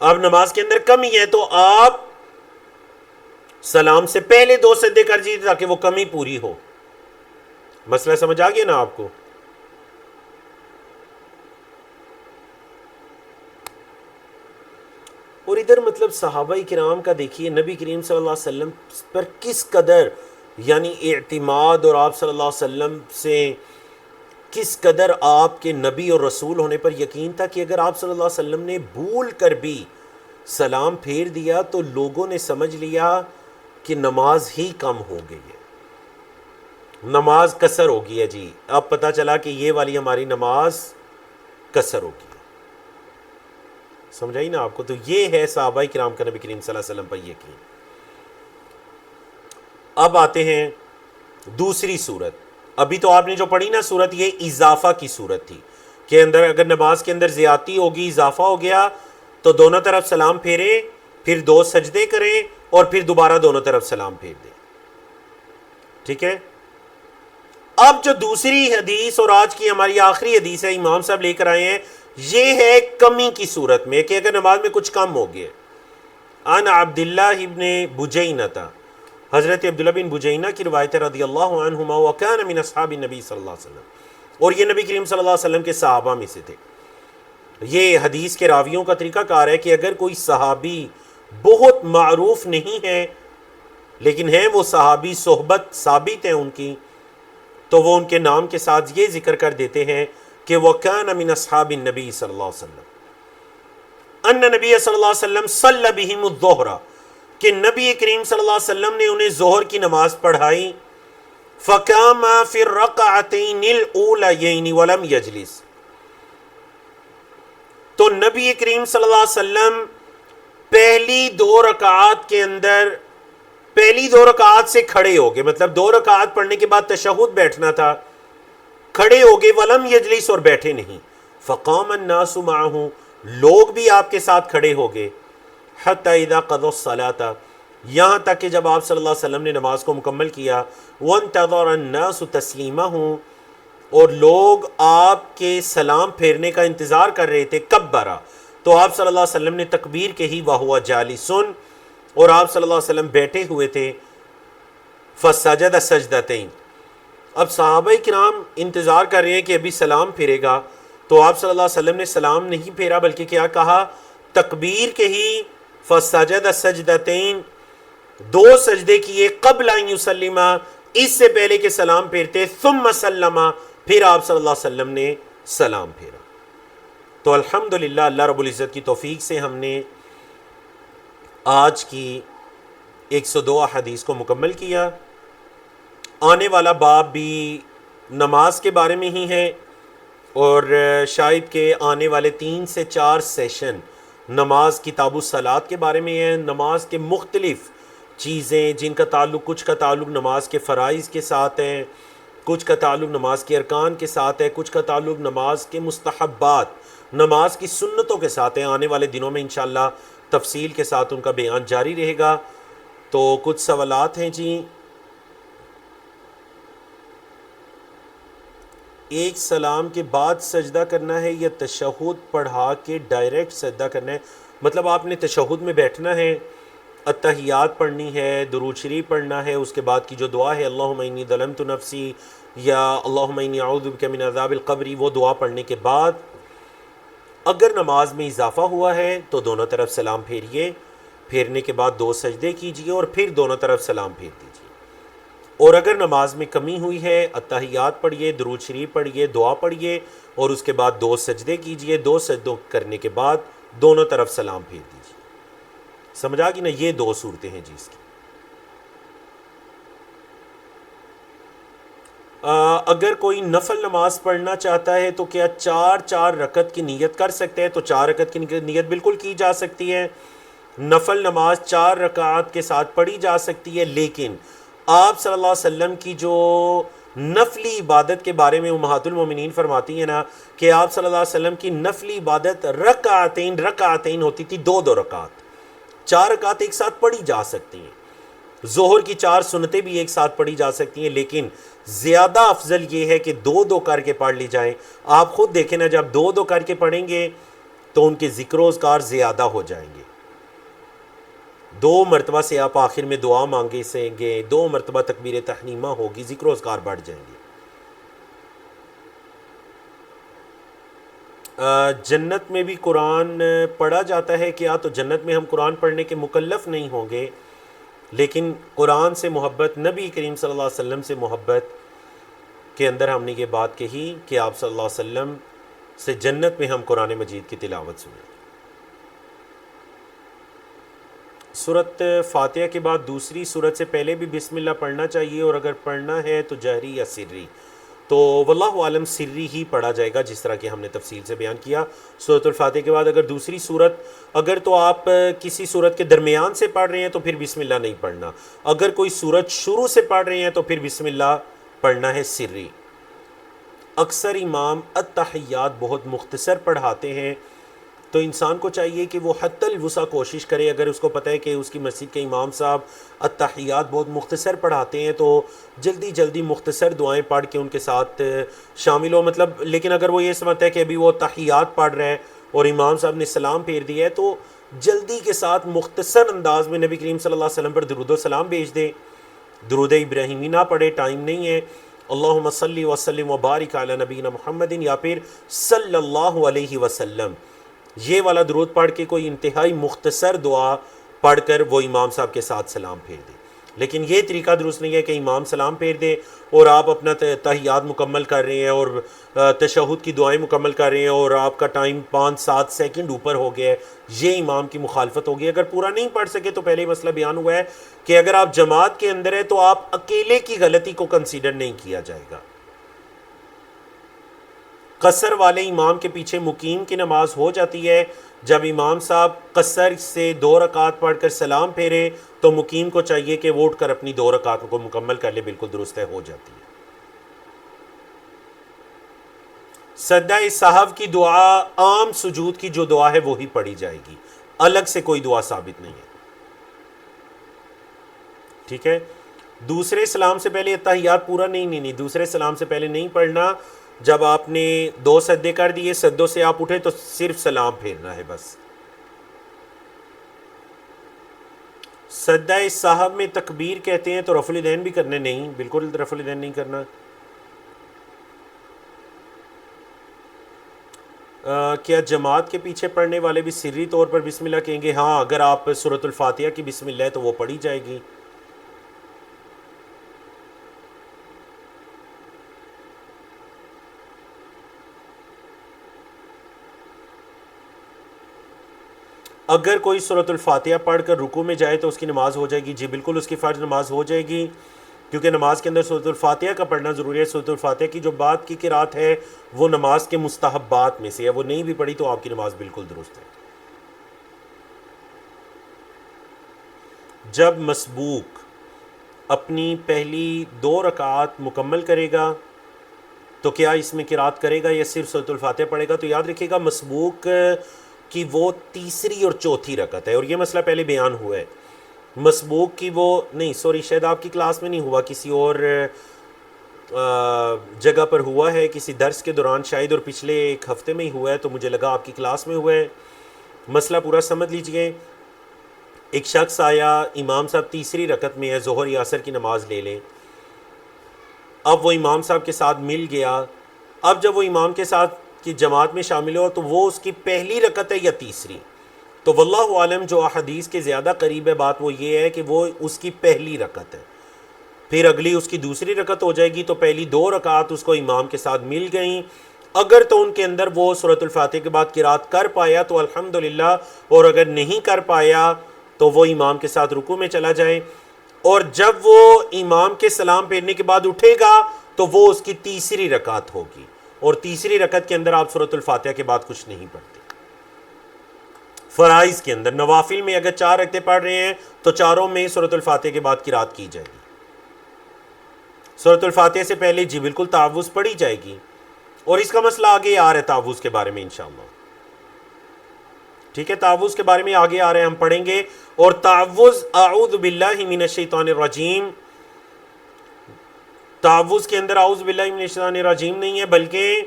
اب نماز کے اندر کمی ہے تو آپ سلام سے پہلے 2 سجدے کر دیجئے تاکہ وہ کمی پوری ہو. مسئلہ سمجھ آ گیا نا آپ کو؟ اور ادھر مطلب صحابہ کرام کا دیکھیے نبی کریم صلی اللہ علیہ وسلم پر کس قدر یعنی اعتماد, اور آپ صلی اللہ علیہ وسلم سے کس قدر آپ کے نبی اور رسول ہونے پر یقین تھا کہ اگر آپ صلی اللہ علیہ وسلم نے بھول کر بھی سلام پھیر دیا تو لوگوں نے سمجھ لیا کہ نماز ہی کم ہو گئی ہے. نماز قصر ہوگی ہے جی، اب پتہ چلا کہ یہ والی ہماری نماز قصر ہوگی، سمجھائی نا آپ کو؟ تو یہ ہے صحابہ کرام کا نبی کریم صلی اللہ علیہ وسلم پر یقین۔ اب آتے ہیں دوسری صورت، ابھی تو آپ نے جو پڑھی نا صورت، یہ اضافہ کی صورت تھی کہ اگر نماز کے اندر زیادتی ہوگی، اضافہ ہو گیا، تو دونوں طرف سلام پھیرے، پھر 2 سجدے کریں اور پھر دوبارہ دونوں طرف سلام پھیر دیں، ٹھیک ہے؟ اب جو دوسری حدیث اور آج کی ہماری آخری حدیث ہے، امام صاحب لے کر آئے ہیں، یہ ہے کمی کی صورت میں کہ اگر نماز میں کچھ کم ہو گیا۔ عن عبداللہ ابن بجینہ، حضرت عبداللہ بن بجینہ کی روایت ہے رضی اللہ عنہما، وکان من اصحاب النبی صلی اللہ علیہ وسلم، اور یہ نبی کریم صلی اللہ علیہ وسلم کے صحابہ میں سے تھے۔ یہ حدیث کے راویوں کا طریقہ کار ہے کہ اگر کوئی صحابی بہت معروف نہیں ہے لیکن ہیں وہ صحابی، صحبت ثابت ہے ان کی، تو وہ ان کے نام کے ساتھ یہ ذکر کر دیتے ہیں کہ وَكَانَ مِنْ أَصْحَابِ النَّبِي صلی اللہ علیہ وسلم ان نبی صلی اللہ علیہ وسلم صلی بہم الظہر، کہ نبی کریم صلی اللہ علیہ وسلم نے انہیں ظہر کی نماز پڑھائی، فَقَامَ فِي الرَّكْعَتَيْنِ الْأُولَيَيْنِ وَلَمْ يَجْلِسْ، تو نبی کریم صلی اللہ علیہ وسلم پہلی 2 رکعات کے اندر، پہلی 2 رکعات سے کھڑے ہو گئے، مطلب 2 رکعات پڑھنے کے بعد تشہد بیٹھنا تھا، کھڑے ہو گئے، ولم یجلس، اور بیٹھے نہیں، فقام الناس معه، لوگ بھی آپ کے ساتھ کھڑے ہو گئے، حتی اذا قضوا الصلاۃ، یہاں تک کہ جب آپ صلی اللہ علیہ وسلم نے نماز کو مکمل کیا، وانتظر الناس تسلیمہ، اور لوگ آپ کے سلام پھیرنے کا انتظار کر رہے تھے، کبرا، تو آپ صلی اللہ علیہ وسلم نے تکبیر کہی، وہو جالسن، اور آپ صلی اللہ علیہ وسلم بیٹھے ہوئے تھے، فسجد سجدتین، اب صحابہ کرام انتظار کر رہے ہیں کہ ابھی سلام پھیرے گا، تو آپ صلی اللہ علیہ وسلم نے سلام نہیں پھیرا بلکہ کیا کہا، تکبیر کہی، فسجد سجدتین، 2 سجدے کیے، قبل ان یسلم، اس سے پہلے کہ سلام پھیرتے، ثم سلم، پھر آپ صلی اللہ علیہ وسلم نے سلام پھیرا۔ تو الحمدللہ اللہ رب العزت کی توفیق سے ہم نے آج کی 102 احادیث کو مکمل کیا۔ آنے والا باب بھی نماز کے بارے میں ہی ہے، اور شاید کہ آنے والے 3 سے 4 سیشن نماز کتاب الصلاۃ کے بارے میں ہیں، نماز کے مختلف چیزیں جن کا تعلق، کچھ کا تعلق نماز کے فرائض کے ساتھ ہے، کچھ کا تعلق نماز کے ارکان کے ساتھ ہے، کچھ کا تعلق نماز کے مستحبات، نماز کی سنتوں کے ساتھ ہے۔ آنے والے دنوں میں انشاءاللہ تفصیل کے ساتھ ان کا بیان جاری رہے گا۔ تو کچھ سوالات ہیں جی۔ ایک سلام کے بعد سجدہ کرنا ہے یا تشہد پڑھا کے ڈائریکٹ سجدہ کرنا ہے؟ مطلب آپ نے تشہد میں بیٹھنا ہے، اتحیات پڑھنی ہے، درود شریف پڑھنا ہے، اس کے بعد کی جو دعا ہے اللہم انی ظلمت نفسی یا اللہم انی اعوذ بک من عذاب القبر، وہ دعا پڑھنے کے بعد اگر نماز میں اضافہ ہوا ہے تو دونوں طرف سلام پھیریے، پھیرنے کے بعد 2 سجدے کیجئے اور پھر دونوں طرف سلام پھیر دیجئے، اور اگر نماز میں کمی ہوئی ہے اتحیات پڑھیے، درود شریف پڑھیے، دعا پڑھیے، اور اس کے بعد 2 سجدے کیجئے، 2 سجدوں کرنے کے بعد دونوں طرف سلام پھیر دیجئے۔ سمجھا کہ نا؟ یہ 2 صورتیں ہیں جی اس کی۔ اگر کوئی نفل نماز پڑھنا چاہتا ہے تو کیا 4 رکعت کی نیت کر سکتے ہیں؟ تو 4 رکعت کی نیت بالکل کی جا سکتی ہے، نفل نماز 4 رکعات کے ساتھ پڑھی جا سکتی ہے، لیکن آپ صلی اللہ علیہ وسلم کی جو نفلی عبادت کے بارے میں امہات المومنین فرماتی ہیں نا کہ آپ صلی اللہ علیہ وسلم کی نفلی عبادت رکعتین ہوتی تھی، 2 رکعت، 4 رکعت ایک ساتھ پڑھی جا سکتی ہیں، ظہر کی 4 سنتیں بھی ایک ساتھ پڑھی جا سکتی ہیں، لیکن زیادہ افضل یہ ہے کہ 2 کر کے پڑھ لی جائیں۔ آپ خود دیکھیں نا، جب 2 کر کے پڑھیں گے تو ان کے ذکر و اذکار زیادہ ہو جائیں گے۔ 2 مرتبہ سے آپ آخر میں دعا مانگے سے گے، 2 مرتبہ تکبیر تحریمہ ہوگی، ذکر و اذکار بڑھ جائیں گے۔ جنت میں بھی قرآن پڑھا جاتا ہے کیا؟ تو جنت میں ہم قرآن پڑھنے کے مکلف نہیں ہوں گے، لیکن قرآن سے محبت، نبی کریم صلی اللہ علیہ وسلم سے محبت کے اندر ہم نے یہ بات کہی کہ آپ صلی اللہ علیہ وسلم سے جنت میں ہم قرآن مجید کی تلاوت سنیں۔ سورت فاتحہ کے بعد دوسری سورت سے پہلے بھی بسم اللہ پڑھنا چاہیے، اور اگر پڑھنا ہے تو جہری یا سری؟ تو واللہ عالم سری ہی پڑھا جائے گا، جس طرح کہ ہم نے تفصیل سے بیان کیا۔ سورت الفاتحہ کے بعد اگر دوسری سورت، اگر تو آپ کسی سورت کے درمیان سے پڑھ رہے ہیں تو پھر بسم اللہ نہیں پڑھنا، اگر کوئی سورت شروع سے پڑھ رہے ہیں تو پھر بسم اللہ پڑھنا ہے سری۔ اکثر امام التحیات بہت مختصر پڑھاتے ہیں، تو انسان کو چاہیے کہ وہ حتی الوسع کوشش کرے، اگر اس کو پتہ ہے کہ اس کی مسجد کے امام صاحب التحیات بہت مختصر پڑھاتے ہیں تو جلدی جلدی مختصر دعائیں پڑھ کے ان کے ساتھ شامل ہو، مطلب لیکن اگر وہ یہ سمجھتا ہے کہ ابھی وہ تحیات پڑھ رہا ہے اور امام صاحب نے سلام پھیر دیا ہے تو جلدی کے ساتھ مختصر انداز میں نبی کریم صلی اللہ علیہ وسلم پر درود و سلام بھیج دے، درود ابراہیمی نہ پڑھے، ٹائم نہیں ہے، اللہم صلی وسلم وبارک علی نبینا محمد، یا پھر صلی اللہ علیہ وسلم، یہ والا درود پڑھ کے کوئی انتہائی مختصر دعا پڑھ کر وہ امام صاحب کے ساتھ سلام پھیر دے۔ لیکن یہ طریقہ درست نہیں ہے کہ امام سلام پھیر دے اور آپ اپنا تحیات مکمل کر رہے ہیں اور تشہد کی دعائیں مکمل کر رہے ہیں اور آپ کا ٹائم 5-7 سیکنڈ اوپر ہو گیا ہے، یہ امام کی مخالفت ہوگی۔ اگر پورا نہیں پڑھ سکے تو پہلے ہی مسئلہ بیان ہوا ہے کہ اگر آپ جماعت کے اندر ہیں تو آپ اکیلے کی غلطی کو کنسیڈر نہیں کیا جائے گا۔ قصر والے امام کے پیچھے مقیم کی نماز ہو جاتی ہے، جب امام صاحب قصر سے 2 رکعت پڑھ کر سلام پھیرے تو مقیم کو چاہیے کہ وہ اٹھ کر اپنی 2 رکعتوں کو مکمل کر لے، بالکل درست ہے، ہو جاتی ہے۔ سجدہ سہو کی دعا عام سجود کی جو دعا ہے وہی پڑھی جائے گی، الگ سے کوئی دعا ثابت نہیں ہے، ٹھیک ہے۔ دوسرے سلام سے پہلے اتحیات پورا نہیں، دوسرے سلام سے پہلے نہیں پڑھنا، جب آپ نے 2 سجدے کر دیے، سجدوں سے آپ اٹھے تو صرف سلام پھیرنا ہے بس۔ سجدہ سہو میں تکبیر کہتے ہیں تو رفع الیدین بھی کرنے، نہیں، بالکل رفع الیدین نہیں کرنا۔ کیا جماعت کے پیچھے پڑھنے والے بھی سری طور پر بسم اللہ کہیں گے؟ ہاں، اگر آپ سورۃ الفاتحہ کی بسم اللہ ہے تو وہ پڑھی جائے گی۔ اگر کوئی سورۃ الفاتحہ پڑھ کر رکوع میں جائے تو اس کی نماز ہو جائے گی؟ جی بالکل، اس کی فرض نماز ہو جائے گی، کیونکہ نماز کے اندر سورۃ الفاتحہ کا پڑھنا ضروری ہے۔ سورۃ الفاتحہ کی جو بعد کی قرات ہے وہ نماز کے مستحبات میں سے ہے، وہ نہیں بھی پڑھی تو آپ کی نماز بالکل درست ہے۔ جب مسبوق اپنی پہلی 2 رکعات مکمل کرے گا تو کیا اس میں قرات کرے گا یا صرف سورۃ الفاتحہ پڑھے گا؟ تو یاد رکھیے گا مسبوق کی وہ تیسری اور چوتھی رکعت ہے، اور یہ مسئلہ پہلے بیان ہوا ہے۔ مسبوق کی وہ نہیں، سوری، شاید آپ کی کلاس میں نہیں ہوا، کسی اور جگہ پر ہوا ہے، کسی درس کے دوران شاید، اور پچھلے 1 ہفتے میں ہی ہوا ہے، تو مجھے لگا آپ کی کلاس میں ہوا ہے۔ مسئلہ پورا سمجھ لیجئے۔ ایک شخص آیا، امام صاحب تیسری رکعت میں ہے، ظہر یا عصر کی نماز لے لیں، اب وہ امام صاحب کے ساتھ مل گیا، اب جب وہ امام کے ساتھ کی جماعت میں شامل ہو تو وہ اس کی پہلی رکعت ہے یا تیسری؟ تو واللہ عالم جو احادیث کے زیادہ قریب ہے بات وہ یہ ہے کہ وہ اس کی پہلی رکعت ہے، پھر اگلی اس کی دوسری رکعت ہو جائے گی، تو پہلی 2 رکعت اس کو امام کے ساتھ مل گئیں، اگر تو ان کے اندر وہ سورۃ الفاتحہ کے بعد قرات کر پایا تو الحمدللہ، اور اگر نہیں کر پایا تو وہ امام کے ساتھ رکوع میں چلا جائے، اور جب وہ امام کے سلام پھیرنے کے بعد اٹھے گا تو وہ اس کی تیسری رکعت ہوگی، اور تیسری رکعت کے اندر آپ سورۃ الفاتحہ کے بعد کچھ نہیں پڑھتے۔ فرائض کے اندر، نوافل میں اگر 4 رکعتیں پڑھ رہے ہیں تو چاروں میں سورۃ الفاتحہ کے بعد قرات کی جائے گی۔ سورۃ الفاتحہ سے پہلے جی بالکل تعوذ پڑھی جائے گی، اور اس کا مسئلہ آگے آ رہا ہے تعوذ کے بارے میں انشاءاللہ، ٹھیک ہے، تعوذ کے بارے میں آگے آ رہے ہیں، ہم پڑھیں گے۔ اور تعوذ اعوذ باللہ من الشیطان الرجیم، تعوذ کے اندر اعوذ باللہ من الشیطان الرجیم نہیں ہے، بلکہ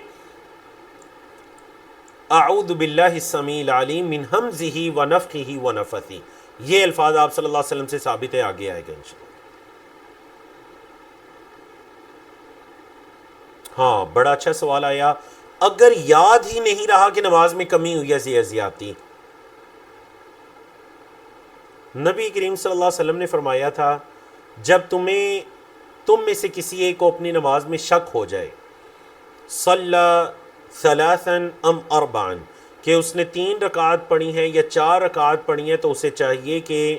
اعوذ باللہ السمیع العلیم من ہمزہ ونفخہ ونفثہ، یہ الفاظ آپ صلی اللہ علیہ وسلم سے ثابت ہے، آگے آئے گا انشاءاللہ۔ ہاں، بڑا اچھا سوال آیا، اگر یاد ہی نہیں رہا کہ نماز میں کمی ہوئی ہے، زیادتی، نبی کریم صلی اللہ علیہ وسلم نے فرمایا تھا جب تم میں سے کسی ایک کو اپنی نماز میں شک ہو جائے، صلی ثلاثا ام اربعا، کہ اس نے 3 رکعات پڑھی ہیں یا 4 رکعات پڑھی ہیں، تو اسے چاہیے کہ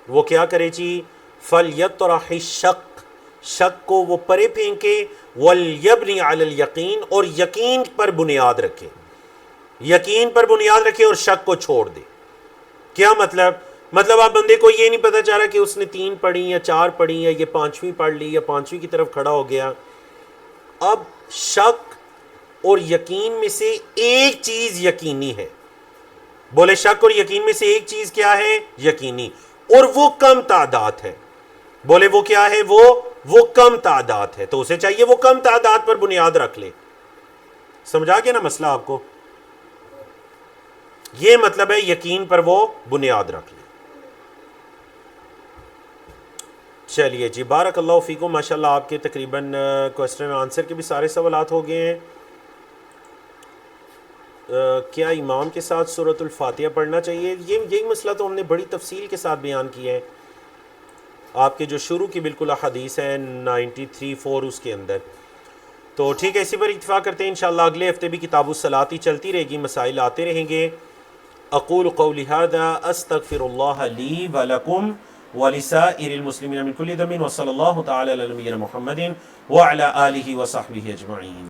وہ کیا کرے جی؟ فَلْيَطْرَحِ الشَّقَّ، شک کو وہ پرے پھینکے، وَلْيَبْنِ عَلَى الْيَقِينِ، اور یقین پر بنیاد رکھے، یقین پر بنیاد رکھے اور شک کو چھوڑ دے۔ کیا مطلب آپ بندے کو یہ نہیں پتا چل رہا کہ اس نے 3 پڑھی یا 4 پڑھی یا یہ 5ویں پڑھ لی یا 5ویں کی طرف کھڑا ہو گیا۔ اب شک اور یقین میں سے ایک چیز یقینی ہے، بولے شک اور یقین میں سے ایک چیز کیا ہے؟ یقینی، اور وہ کم تعداد ہے۔ بولے وہ کیا ہے؟ وہ کم تعداد ہے، تو اسے چاہیے وہ کم تعداد پر بنیاد رکھ لے۔ سمجھا گیا نا مسئلہ آپ کو؟ یہ مطلب ہے یقین پر وہ بنیاد رکھ لے۔ چلیے جی، بارک اللہ فیکم، ماشاءاللہ آپ کے تقریباً کوسچن آنسر کے بھی سارے سوالات ہو گئے ہیں۔ کیا امام کے ساتھ سورۃ الفاتحہ پڑھنا چاہیے؟ یہی مسئلہ تو ہم نے بڑی تفصیل کے ساتھ بیان کیا ہے، آپ کے جو شروع کی بالکل احادیث ہیں 93-4 اس کے اندر۔ تو ٹھیک ہے، اسی پر اتفاق کرتے ہیں، انشاءاللہ اگلے ہفتے بھی کتاب الصلاۃ ہی چلتی رہے گی، مسائل آتے رہیں گے۔ اقول قولی ھذا استغفر اللہ لی ولکم ولسائر المسلمین من کل ذنب، وصلی اللہ تعالی علی نبینا محمد وعلی آلہ وصحبہ اجمعین۔